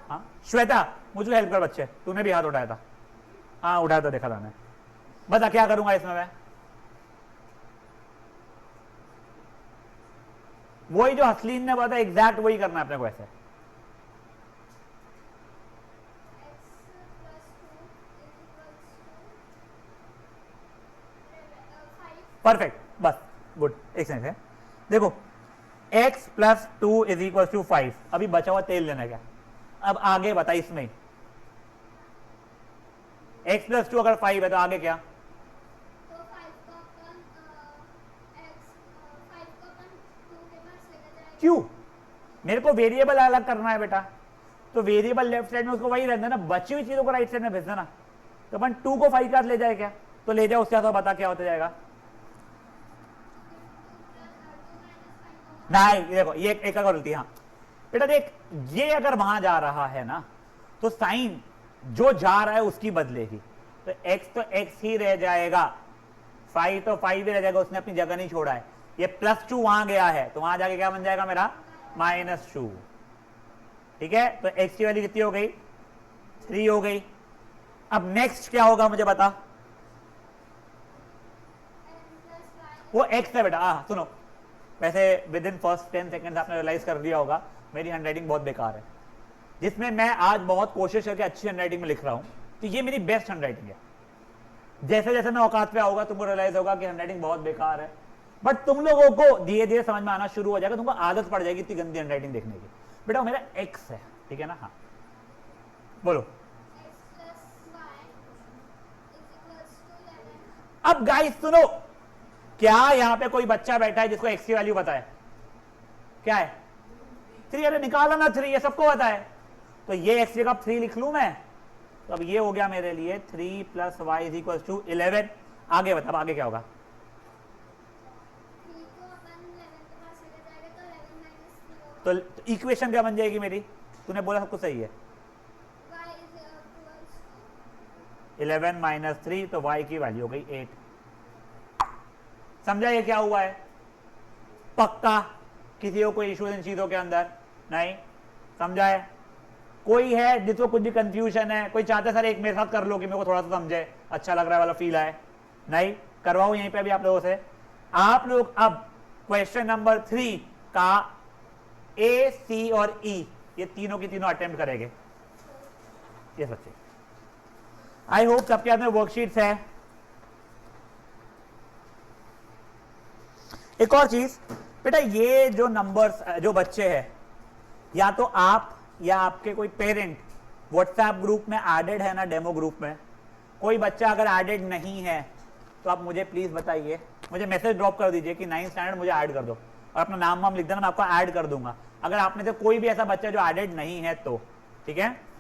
हाँ श्वेता, मुझे हेल्प कर बच्चे, तूने भी हाथ उठाया था। हाँ उठाया था, देखा था मैं। बता क्या करूंगा इसमें मैं? वही जो हसलीन ने बताया एग्जैक्ट वही करना है अपने को ऐसे। परफेक्ट, बस गुड। एक सेकंड है, देखो x+2 = 5। अभी बचा हुआ तेल लेना क्या? अब आगे बता इसमें x+2 अगर 5 है तो आगे क्या? तो 5 को अपन x 5 को अपन 2 के पास लेकर जाएंगे। क्यों? मेरे को वेरिएबल अलग करना है बेटा, तो वेरिएबल लेफ्ट साइड में उसको वही रहना ना, बची हुई चीजों को राइट साइड में भेजना ना। तो अपन 2 को 5 के साथ ले जाए क्या? तो ले जाओ, उसके साथ बता क्या होता जाएगा। नहीं देखो, ये एक अगर गलती, हाँ बेटा देख, ये अगर वहां जा रहा है ना तो साइन जो जा रहा है उसकी बदलेगी, तो x ही रह जाएगा, 5 तो 5 ही रह जाएगा, उसने अपनी जगह नहीं छोड़ा है। ये +2 वहां गया है तो वहां जाके क्या बन जाएगा मेरा? -2। ठीक है, तो x की वैल्यू कितनी हो गई? 3 हो गई। अब नेक्स्ट क्या होगा मुझे बता। वो x है बेटा। हाँ सुनो, वैसे विद इन फर्स्ट 10 सेकेंड आपने रियलाइज कर दिया होगा मेरी हैंडराइटिंग बहुत बेकार है, जिसमें मैं आज बहुत कोशिश करके अच्छी हैंडराइटिंग में लिख रहा हूं, तो ये मेरी बेस्ट हैंडराइटिंग है। जैसे जैसे मैं औकात पे आऊंगा तुमको रियलाइज होगा कि हैंडराइटिंग बहुत बेकार है, बट तुम लोगों को धीरे धीरे समझ में आना शुरू हो जाएगा, तुमको आदत पड़ जाएगी इतनी गंदी हैंडराइटिंग देखने की। बेटा मेरा x है, ठीक है ना। हाँ बोलो। अब गाइस सुनो, क्या यहां पे कोई बच्चा बैठा है जिसको x की वैल्यू पता है? क्या है? 3। अरे निकाला ना 3, ये सबको पता है। तो ये x जगह 3 लिख लूं मैं, तो अब ये हो गया मेरे लिए 3 + y = 11। आगे बता, आगे क्या होगा? 3 को अपन 11 के पास लेकर जाएंगे तो 11 - 3 होगा। तो इक्वेशन क्या बन जाएगी मेरी? तूने बोला सब कुछ सही है। y = 11 - 3, तो y की वैल्यू हो गई 8। समझा ये क्या हुआ है? पक्का? किसी को कोई इशू इन चीजों के अंदर नहीं? समझा है? कोई है जिसको कुछ भी कंफ्यूजन है? कोई चाहता है सर एक मेरे साथ कर लो कि मेरे को थोड़ा सा समझे, अच्छा लग रहा है वाला फील आए? नहीं? करवाऊं यहीं पे भी आप लोगों से। आप लोग अब क्वेश्चन नंबर 3 का A, C और E ये तीनों की तीनों अटेम्प्ट करेंगे। ये बच्चे, आई होप सबके हाथ में वर्कशीट्स है। एक और चीज बेटा, ये जो नंबर्स जो बच्चे हैं, या तो आप या आपके कोई पेरेंट व्हाट्सएप ग्रुप में एडेड है ना, डेमो ग्रुप में। कोई बच्चा अगर एडेड नहीं है तो आप मुझे प्लीज बताइए, मुझे मैसेज ड्रॉप कर दीजिए कि 9th स्टैंडर्ड मुझे ऐड कर दो, और अपना नाम वाम लिख देना, मैं आपको ऐड कर दूंगा। अगर आप में से कोई भी ऐसा बच्चा जो एडेड नहीं है तो ठीक है।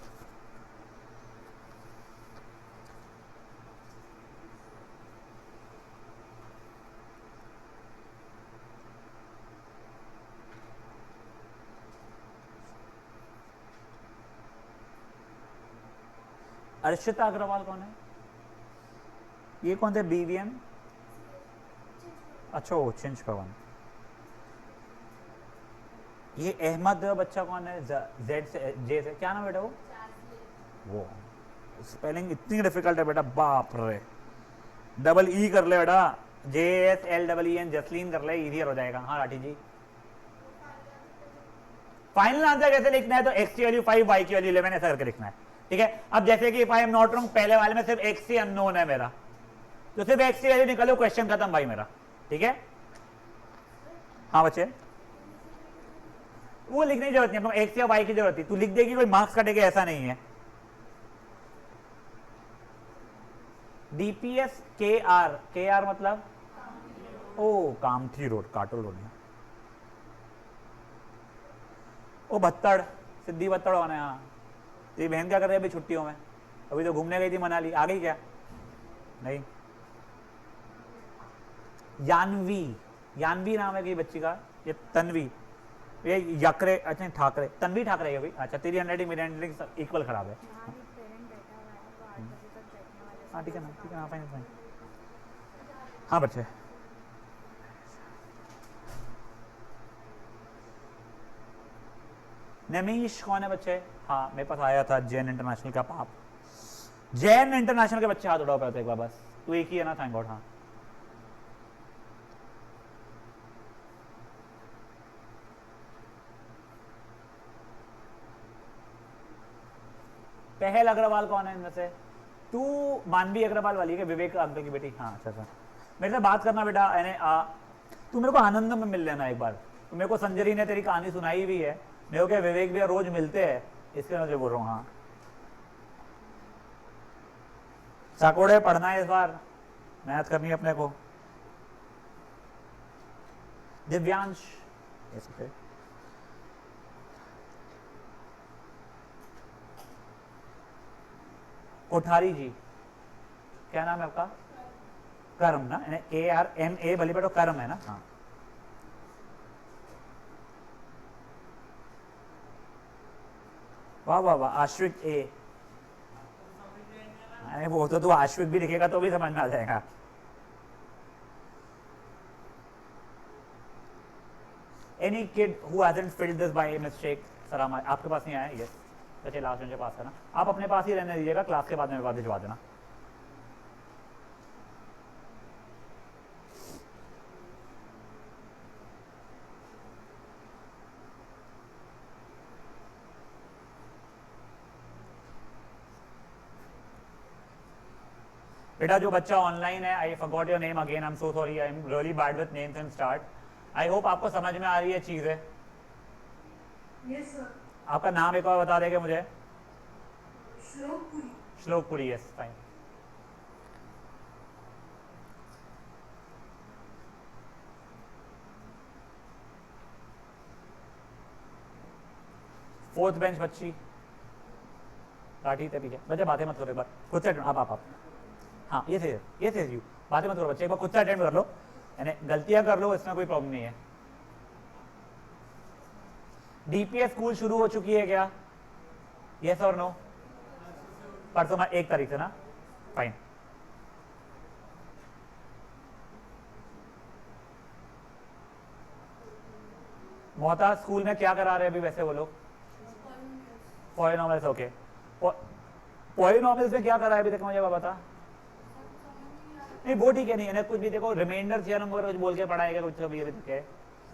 अर्शिता अग्रवाल कौन है? ये कौन थे? BVM? अच्छा वो चिंच भवन। ये अहमद बच्चा कौन है? Z से J से, क्या नाम बेटा वो स्पेलिंग इतनी डिफिकल्ट है बेटा, बाप रे। डबल E कर ले बेटा, JSLEEN, जसलीन कर ले, इजियर हो जाएगा। हाँ राठी जी, फाइनल आंसर कैसे लिखना है? तो x की वैल्यू 5, y की वैल्यू 11 ऐसा करके लिखना है, ठीक है। अब जैसे कि if I am not wrong, पहले वाले में सिर्फ x ही अननोन है मेरा, तो सिर्फ x की वैल्यू निकालो, क्वेश्चन खत्म भाई मेरा, ठीक है। हाँ बच्चे, वो लिखने की जरूरत नहीं, x या y की जरूरत है, तू लिख देगी कोई मार्क्स कटेगा ऐसा नहीं है, DPS के आर मतलब ओ कामठी रोड, काटोल रोड में। ओ भत्तड़, सिद्धि भत्तड़ होने। हाँ, तेरी बहन क्या कर रही है अभी छुट्टियों में? अभी तो घूमने गई थी मनाली, आ गई क्या? नहीं। यानवी, यानवी नाम है कि बच्ची का, ये तन्वी, ये यकरे, अच्छा ठाकरे, तन्वी ठाकरे है भाई। अच्छा, तेरी हैंडराइटिंग मेरी हैंडराइटिंग इक्वल खराब है। हाँ ठीक है ना, ठीक है ना, फाइन फाइन। हाँ बच्चे, नमीश कौन है बच्चे? हाँ मेरे पास आया था जैन इंटरनेशनल का पाप। जैन इंटरनेशनल के बच्चे हाथ उठाओ पहले एक बार बस। तू एक ही है ना, थैंक गॉड। हाँ पहल अग्रवाल कौन है इनमें से? तू मानवी अग्रवाल वाली है, विवेक अंकल की बेटी? हाँ अच्छा अच्छा, मेरे से बात करना बेटा। यानी तू मेरे को आनंद में मिल लेना एक बार। तो मेरे को संजरी ने तेरी कहानी सुनाई हुई है, मेरे को क्या विवेक भैया रोज मिलते हैं, इसके वजह से बोल रहा हूँ। हाँ चाकोड़े पढ़ना है इस बार, मैथ करनी है अपने को। दिव्यांश, कोठारी जी, क्या नाम है आपका? कर्म ना, KRMA भले बेटो कर्म है ना। हाँ वाह वाह वाह, आश्विक ए। अरे वो तो तू आश्विक भी लिखेगा तो भी समझ में आ जाएगा। Any kid who hasn't filled this by mistake? Sir आपके पास नहीं आया? यस बच्चे लास्ट में पास करना, आप अपने पास ही रहने दीजिएगा, क्लास के बाद मेरे पास भिजवा देना। बेटा जो बच्चा ऑनलाइन है, I forgot your name again, I am so sorry, I am really bad with names and start. I hope आपको समझ में आ रही है चीजें। Yes sir. आपका नाम एक बार बता देंगे मुझे? श्लोकपुरी। श्लोकपुरी, यस फाइन। फोर्थ बेंच बच्ची काटी थे पीछे। बच्चे बातें मत करो एक बार, खुद से आप हाँ ये से यू बातें मत करो बच्चे, एक बार खुद से अटेंड कर लो, यानी गलतियां कर लो, इसमें कोई प्रॉब्लम नहीं है। DPS स्कूल शुरू हो चुकी है क्या? यस और नो? परसों 1 तारीख से ना, फाइन। मोहताज स्कूल में क्या करा रहे हैं अभी वैसे वो लोग? Polynomials, okay. पॉलिनॉमियल्स में क्या करा है अभी तक मुझे बता। नहीं वो ठीक है, नहीं है कुछ भी, देखो रिमाइंडर थ्योरम वगैरह कुछ बोल के पढ़ाएगा कुछ अभी तक है।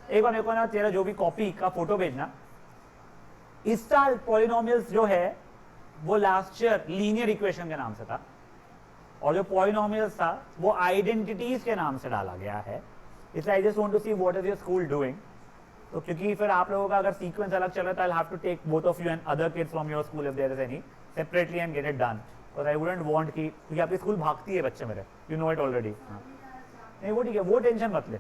एक बार मेरे को ना तेरा जो भी कॉपी का फोटो भेजना। इस साल पॉलिनॉमियल्स जो है वो लास्ट ईयर लीनियर इक्वेशन के नाम से था, और जो पॉलिनॉमियल्स था वो आइडेंटिटीज के नाम से डाला गया है। इसलिए I just want to see what is your school doing. तो क्योंकि फिर आप लोगों का अगर सीक्वेंस अलग चल रहा है, तो I have to take both of you and other kids from your school if there is any separately and get it done, और आई वुडंट वांट कि, क्योंकि आपकी स्कूल भागती है बच्चे मेरे, यू नो इट ऑलरेडी। नहीं वो ठीक है, वो टेंशन मत ले।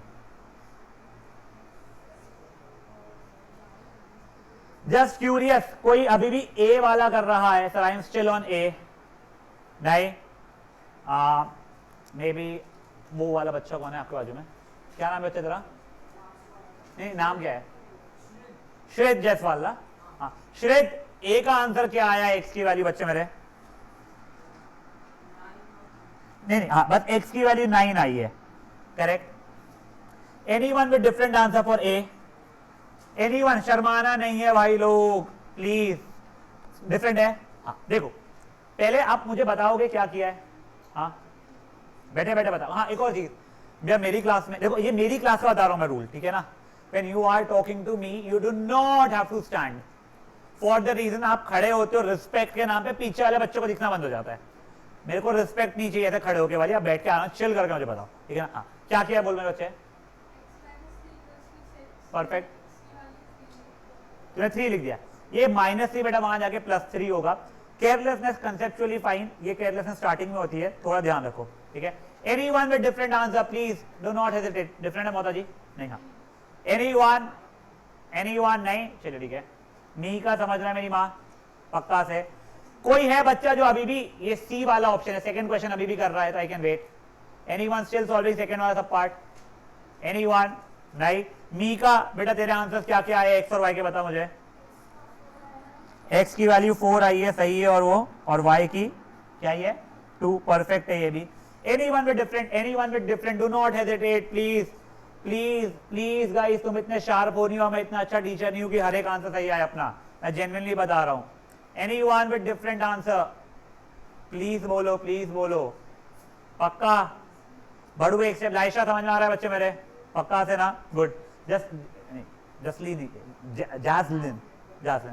जस्ट क्यूरियस, कोई अभी भी ए वाला कर रहा है? Sir I am still on A. नहीं, मे बी वो वाला बच्चा कौन है आपके बाजू में? क्या नाम है बच्चे तेरा? नहीं नाम क्या है? श्रेत जायसवाल ना? हाँ श्रेत, ए का आंसर क्या आया एक्स की वैल्यू बच्चे मेरे? नहीं हाँ बस एक्स की वैल्यू 9 आई है, correct. Anyone with different answer for A? Anyone? शर्माना नहीं है भाई लोग प्लीज, डिफरेंट है। हाँ देखो पहले आप मुझे बताओगे क्या किया है। हाँ बैठे बैठे बताओ। हाँ एक और चीज भैया, मेरी क्लास में देखो, ये मेरी क्लास का बता रहा हूं मैं रूल, ठीक है ना? When you are talking to me, you do not have to stand. For the reason आप खड़े होते हो रिस्पेक्ट के नाम पे, पीछे वाले बच्चों को दिखना बंद हो जाता है। मेरे को रिस्पेक्ट नहीं चाहिए ऐसे खड़े होके वाली, आप बैठ के आना, चिल करके मुझे बताओ, ठीक है ना? हाँ क्या किया बोल मेरे बच्चे? परफेक्ट, तूने 3 लिख दिया, ये -3 बेटा वहां जाके +3 होगा। केयरलेसनेस कंसेप्चुअली फाइन, ये केयरलेसनेस स्टार्टिंग में होती है, थोड़ा ध्यान रखो, ठीक है। Anyone with different answer please do not hesitate. Different है माता जी? नहीं, हाँ। एनीवन नहीं, चलिए ठीक है। मी का समझ रहा है मेरी माँ पक्का से। कोई है बच्चा जो अभी भी ये सी वाला ऑप्शन है, सेकंड क्वेश्चन अभी भी कर रहा है, तो I can wait. Anyone still solving second वाला सब पार्ट? एनीवन नहीं। मी का बेटा तेरे आंसर्स क्या क्या आए एक्स और वाई के, बता मुझे। एक्स की वैल्यू 4 आई है, सही है, और वो और वाई की क्या है 2, परफेक्ट है ये भी। Anyone with different, do not hesitate please please please guys, तुम इतने शार्प हो नहीं हो, मैं इतना अच्छा टीचर नहीं हूं कि हर एक आंसर सही आए अपना, मैं जेन्युइनली बता रहा हूं। Anyone with different answer please बोलो पक्का। बड़ू एक से लाइशा समझ में आ रहा है बच्चे मेरे पक्का से ना? गुड। जसलीन,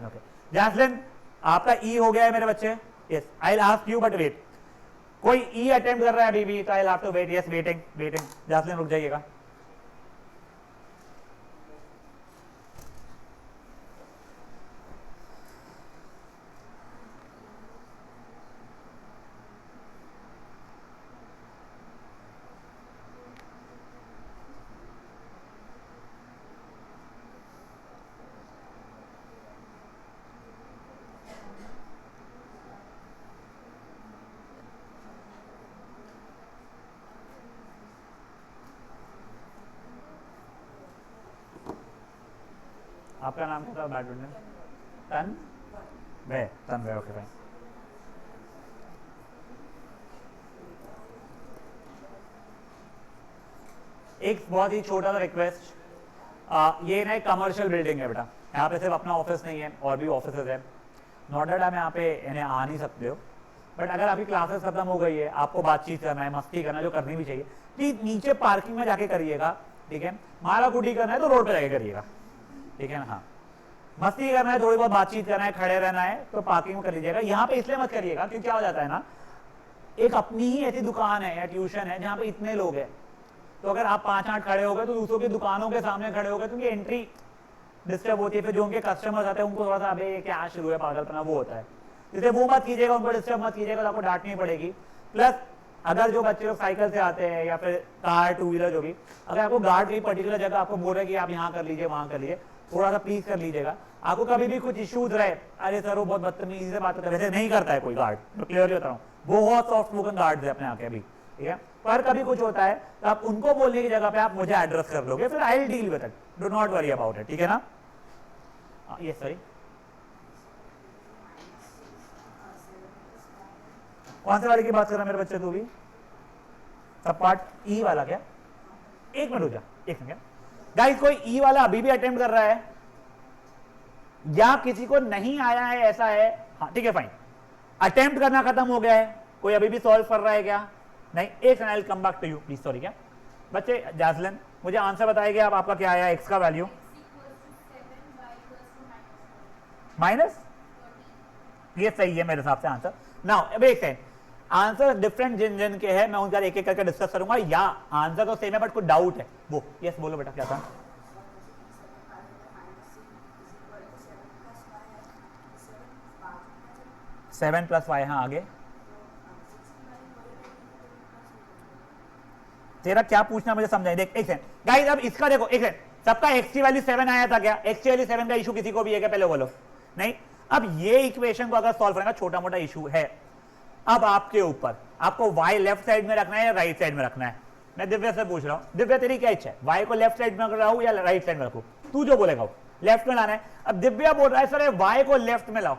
ओके। जैस्लिन आपका ई हो गया है मेरे बच्चे? Yes, I will ask you but wait. कोई ई अटेम्प्ट कर रहा है अभी भी, तो I will have to wait. Yes, waiting. Jasleen रुक जाइएगा। आपका नाम क्या था बैडमिंटन? तन्वय, ओके भाई। एक बहुत ही छोटा सा रिक्वेस्ट, ये ना एक कमर्शियल बिल्डिंग है बेटा, यहाँ पे सिर्फ अपना ऑफिस नहीं है और भी ऑफिसेज है। नोएडा में यहाँ पे इन्हें आ नहीं सकते हो, बट अगर आपकी क्लासेस खत्म हो गई है, आपको बातचीत करना है, मस्ती करना है, जो करनी भी चाहिए, प्लीज नीचे पार्किंग में जाके करिएगा, ठीक है। मारा कुटी करना है तो रोड पे जाके करिएगा, ठीक है ना? हाँ, मस्ती करना है, थोड़ी बहुत बातचीत करना है, खड़े रहना है तो पार्किंग में कर लीजिएगा। यहाँ पे इसलिए मत करिएगा क्योंकि क्या हो जाता है ना, एक अपनी ही ऐसी दुकान है या ट्यूशन है जहाँ पे इतने लोग हैं, तो अगर आप 5-8 खड़े हो गए तो दूसरों की दुकानों के सामने खड़े हो गए तो उनकी एंट्री डिस्टर्ब होती है। फिर जो उनके कस्टमर्स आते हैं उनको थोड़ा सा अबे क्या शुरू है पागलपना, वो होता है। इसलिए वो मत कीजिएगा, उनको डिस्टर्ब मत कीजिएगा, तो आपको डांटनी पड़ेगी। प्लस अगर जो बच्चे लोग साइकिल से आते हैं या फिर कार, टू व्हीलर, जो भी, अगर आपको गार्ड की पर्टिकुलर जगह आपको बोल रहे कि आप यहाँ कर लीजिए, वहां कर लीजिए, थोड़ा सा प्लीज कर लीजिएगा। आपको कभी भी कुछ इश्यूज रहे, अरे सर वो बहुत बदतमीजी से बात करते हैं, वैसे नहीं करता है कोई गार्ड, मैं क्लियरली बता रहा हूँ, बहुत सॉफ्ट स्पोकन गार्ड है अपने यहाँ के अभी, ठीक है। पर कभी कुछ होता है तो आप उनको बोलने की जगह पे आप मुझे एड्रेस कर लोगे, फिर I will deal with it, do not worry about it, ठीक है ना? ये सॉरी, कौन से वाले की बात कर रहा है मेरे बच्चे? तू भी सब पार्ट ई वाला क्या? एक मिनट हो जा, एक सेकंड गाइस, कोई ई वाला अभी भी अटेम्प्ट कर रहा है या किसी को नहीं आया है ऐसा है? हाँ ठीक है, फाइन। अटेम्प्ट करना खत्म हो गया है, कोई अभी भी सॉल्व कर रहा है क्या? नहीं, एक second, I will come back to you please. Sorry, क्या बच्चे? जैस्लिन मुझे आंसर बताइए आप, आपका क्या आया एक्स का वैल्यू? माइनस, ये सही है मेरे हिसाब से आंसर। नाउ अब एक सेकंड, आंसर डिफरेंट जिन जिन के हैं, मैं उनका एक एक करके डिस्कस करूंगा, या आंसर तो सेम है बट कुछ डाउट है वो। यस बोलो बेटा, क्या था? 7 + y, हाँ आगे तेरा क्या पूछना मुझे समझाई। देख एक सेकंड गाइस, अब इसका देखो, एक सेकंड, सबका x की वैल्यू 7 आया था क्या? x की वैल्यू 7 का इशू किसी को भी है क्या? पहले बोलो। नहीं, अब ये इक्वेशन को अगर सॉल्व करना छोटा मोटा इशू है, अब आपके ऊपर, आपको y लेफ्ट साइड में रखना है या राइट साइड में रखना है? मैं दिव्या से पूछ रहा हूं, दिव्या तेरी क्या इच्छा है, y को लेफ्ट साइड में रख रहा हूं या राइट साइड में रखूं? तू जो बोलेगा लेफ्ट में लाना है। अब दिव्या बोल रहा है सर y को लेफ्ट में लाओ,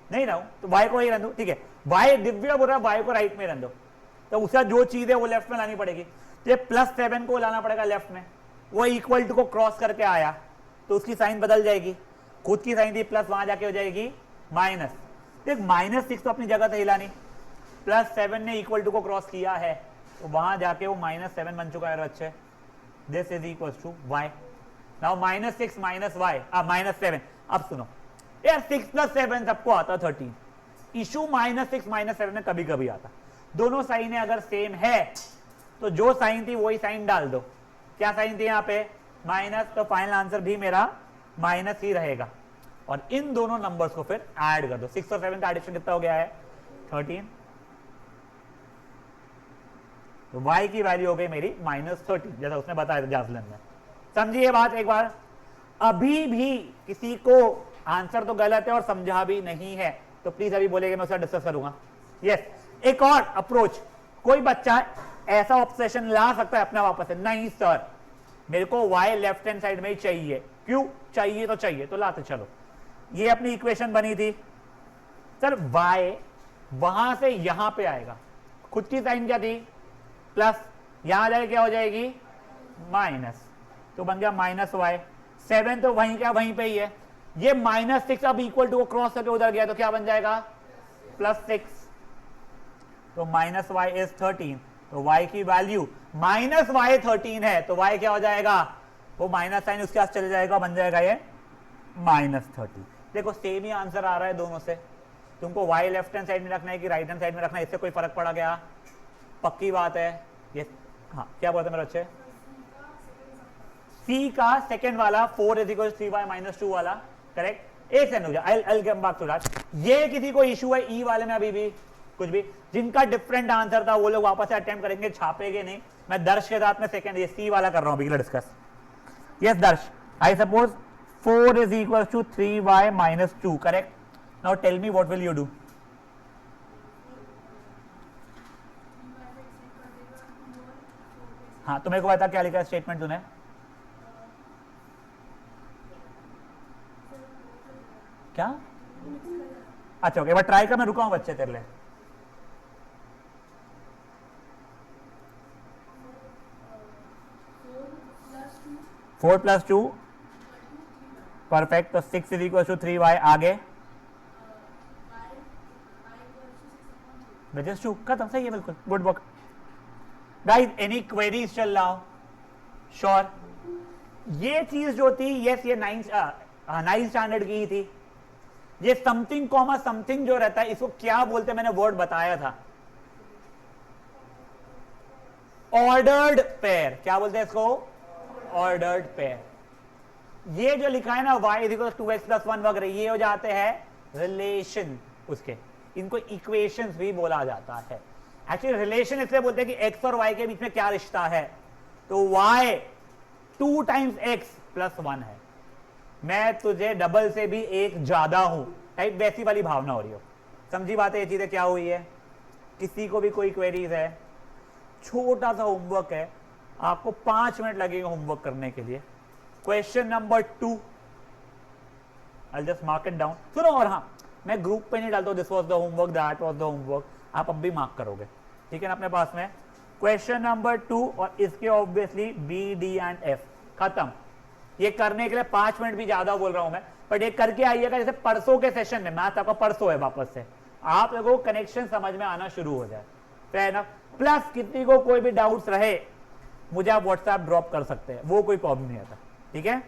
नहीं लाऊं तो y को ही रख दो, ठीक है। y दिव्या बोल रहा है y को राइट में रख दो, तो उसका जो चीज है वो लेफ्ट में लानी पड़ेगी। तो +7 को लाना पड़ेगा लेफ्ट में, वो इक्वल टू को क्रॉस करके आया तो उसकी साइन बदल जाएगी, खुद की साइन थी प्लस, वहां जाके हो जाएगी माइनस। देख -6 तो अपनी जगह से हिला नहीं, +7 ने इक्वल टू को क्रॉस किया है तो वहां जाके वो -7 बन चुका है बच्चे। This is equal to y। Now -6 - y -7। अब सुनो यार, 6 + 7 सबको आता 13, इशू -6 - 7 में कभी कभी आता। दोनों साइनें अगर सेम है तो जो साइन थी वही साइन डाल दो। क्या साइन थी यहाँ पे? माइनस, तो फाइनल आंसर भी मेरा माइनस ही रहेगा। और इन दोनों नंबर्स को फिर ऐड कर दो। 6 और 7 का एडिशन कितना हो गया है 13, तो y की वैल्यू हो गई मेरी -30, जैसा उसने बताया था जासलन में। समझिए बात एक बार। अभी भी किसी को आंसर तो गलत है और समझा भी नहीं है तो प्लीज अभी बोलेगा, मैं उसका डिस्कस करूंगा। यस, एक और अप्रोच, कोई बच्चा ऐसा ऑब्सेशन ला सकता है अपना वापस से, नहीं सर मेरे को y लेफ्ट हैंड साइड में ही चाहिए, क्यों चाहिए, तो चाहिए तो लाते चलो। ये अपनी इक्वेशन बनी थी सर, y वहां से यहां पे आएगा, खुद की साइन क्या थी प्लस, यहां जाके क्या हो जाएगी माइनस, तो बन गया -y। 7 तो वहीं क्या वहीं पे ही है, ये -6 अब इक्वल टू क्रॉस करके उधर गया तो क्या बन जाएगा +6, तो -y इज 13, तो y की वैल्यू -y13 है, तो y क्या हो जाएगा, वो माइनस साइन उसके पास चले जाएगा, बन जाएगा ये -30। देखो सेम ही आंसर आ रहा है दोनों से, तुमको y लेफ्ट हैंड साइड में रखना है कि राइट हैंड साइड में रखना है, इससे कोई फर्क पड़ा गया, पक्की बात है ये। हाँ क्या बोलते मेरे बच्चे, C का सेकेंड वाला 4 = 3y - 2 वाला करेक्ट। एक सेकंड हो जाए, I'll come back to that। ये किसी को इशू है ई वाले में अभी भी कुछ भी, जिनका डिफरेंट आंसर था वो लोग वापस से अटेम्प्ट करेंगे, छापेंगे नहीं। मैं दर्श के साथ में सेकंड ये सी वाला कर रहा हूं अभी discuss. Yes Darsh, I suppose 4 = 3y - 2 correct. Now tell me what will you do. हाँ तो मेरे को बता क्या लिखा है स्टेटमेंट तूने, क्या? अच्छा ओके, ट्राई कर, मैं रुका हूं बच्चे तेरे लिए। फोर प्लस टू परफेक्ट, तो 6 = 3y, आगे विच इज 2, खत्म, सही है बिल्कुल, good work guys. Any queries चल रहा हो? श्योर। ये चीज जो थी, यस ये 9th स्टैंडर्ड की ही थी। ये समथिंग कॉमा समथिंग जो रहता है, इसको क्या बोलते हैं, मैंने वर्ड बताया था, ऑर्डर्ड पेयर। क्या बोलते हैं इसको, ऑर्डर्ड पेयर। ये जो लिखा है ना y = 2x + 1 वगैरह, ये हो जाते हैं रिलेशन उसके, इनको इक्वेशंस भी बोला जाता है। एक्चुअली रिलेशन इसलिए बोलते हैं कि x और y के बीच में क्या रिश्ता है, तो y 2 × x + 1 है, मैं तुझे डबल से भी एक ज्यादा हूं टाइप, वैसी वाली भावना हो रही हो। समझी बात है, ये चीजें क्या हुई है। किसी को भी कोई क्वेरीज है, छोटा सा होमवर्क है, आपको 5 मिनट लगेगा होमवर्क करने के लिए। Question number 2, I just mark it down. सुनो, और हाँ मैं ग्रुप पे नहीं डालता हूं this was the homework, that was the homework, आप अब भी मार्क करोगे, ठीक है ना अपने पास में। क्वेश्चन नंबर 2 और इसके obviously b d and f खत्म। ये करने के लिए 5 मिनट भी ज्यादा बोल रहा हूं मैं, बट ये करके आइएगा, जैसे परसों के सेशन में, मैथ आपका परसों है वापस से, आप लोगों को कनेक्शन समझ में आना शुरू हो जाए, फेयर एनफ। प्लस किसी को कोई भी डाउट्स रहे मुझे आप व्हाट्सएप ड्रॉप कर सकते हैं, वो कोई प्रॉब्लम नहीं आता, ठीक है।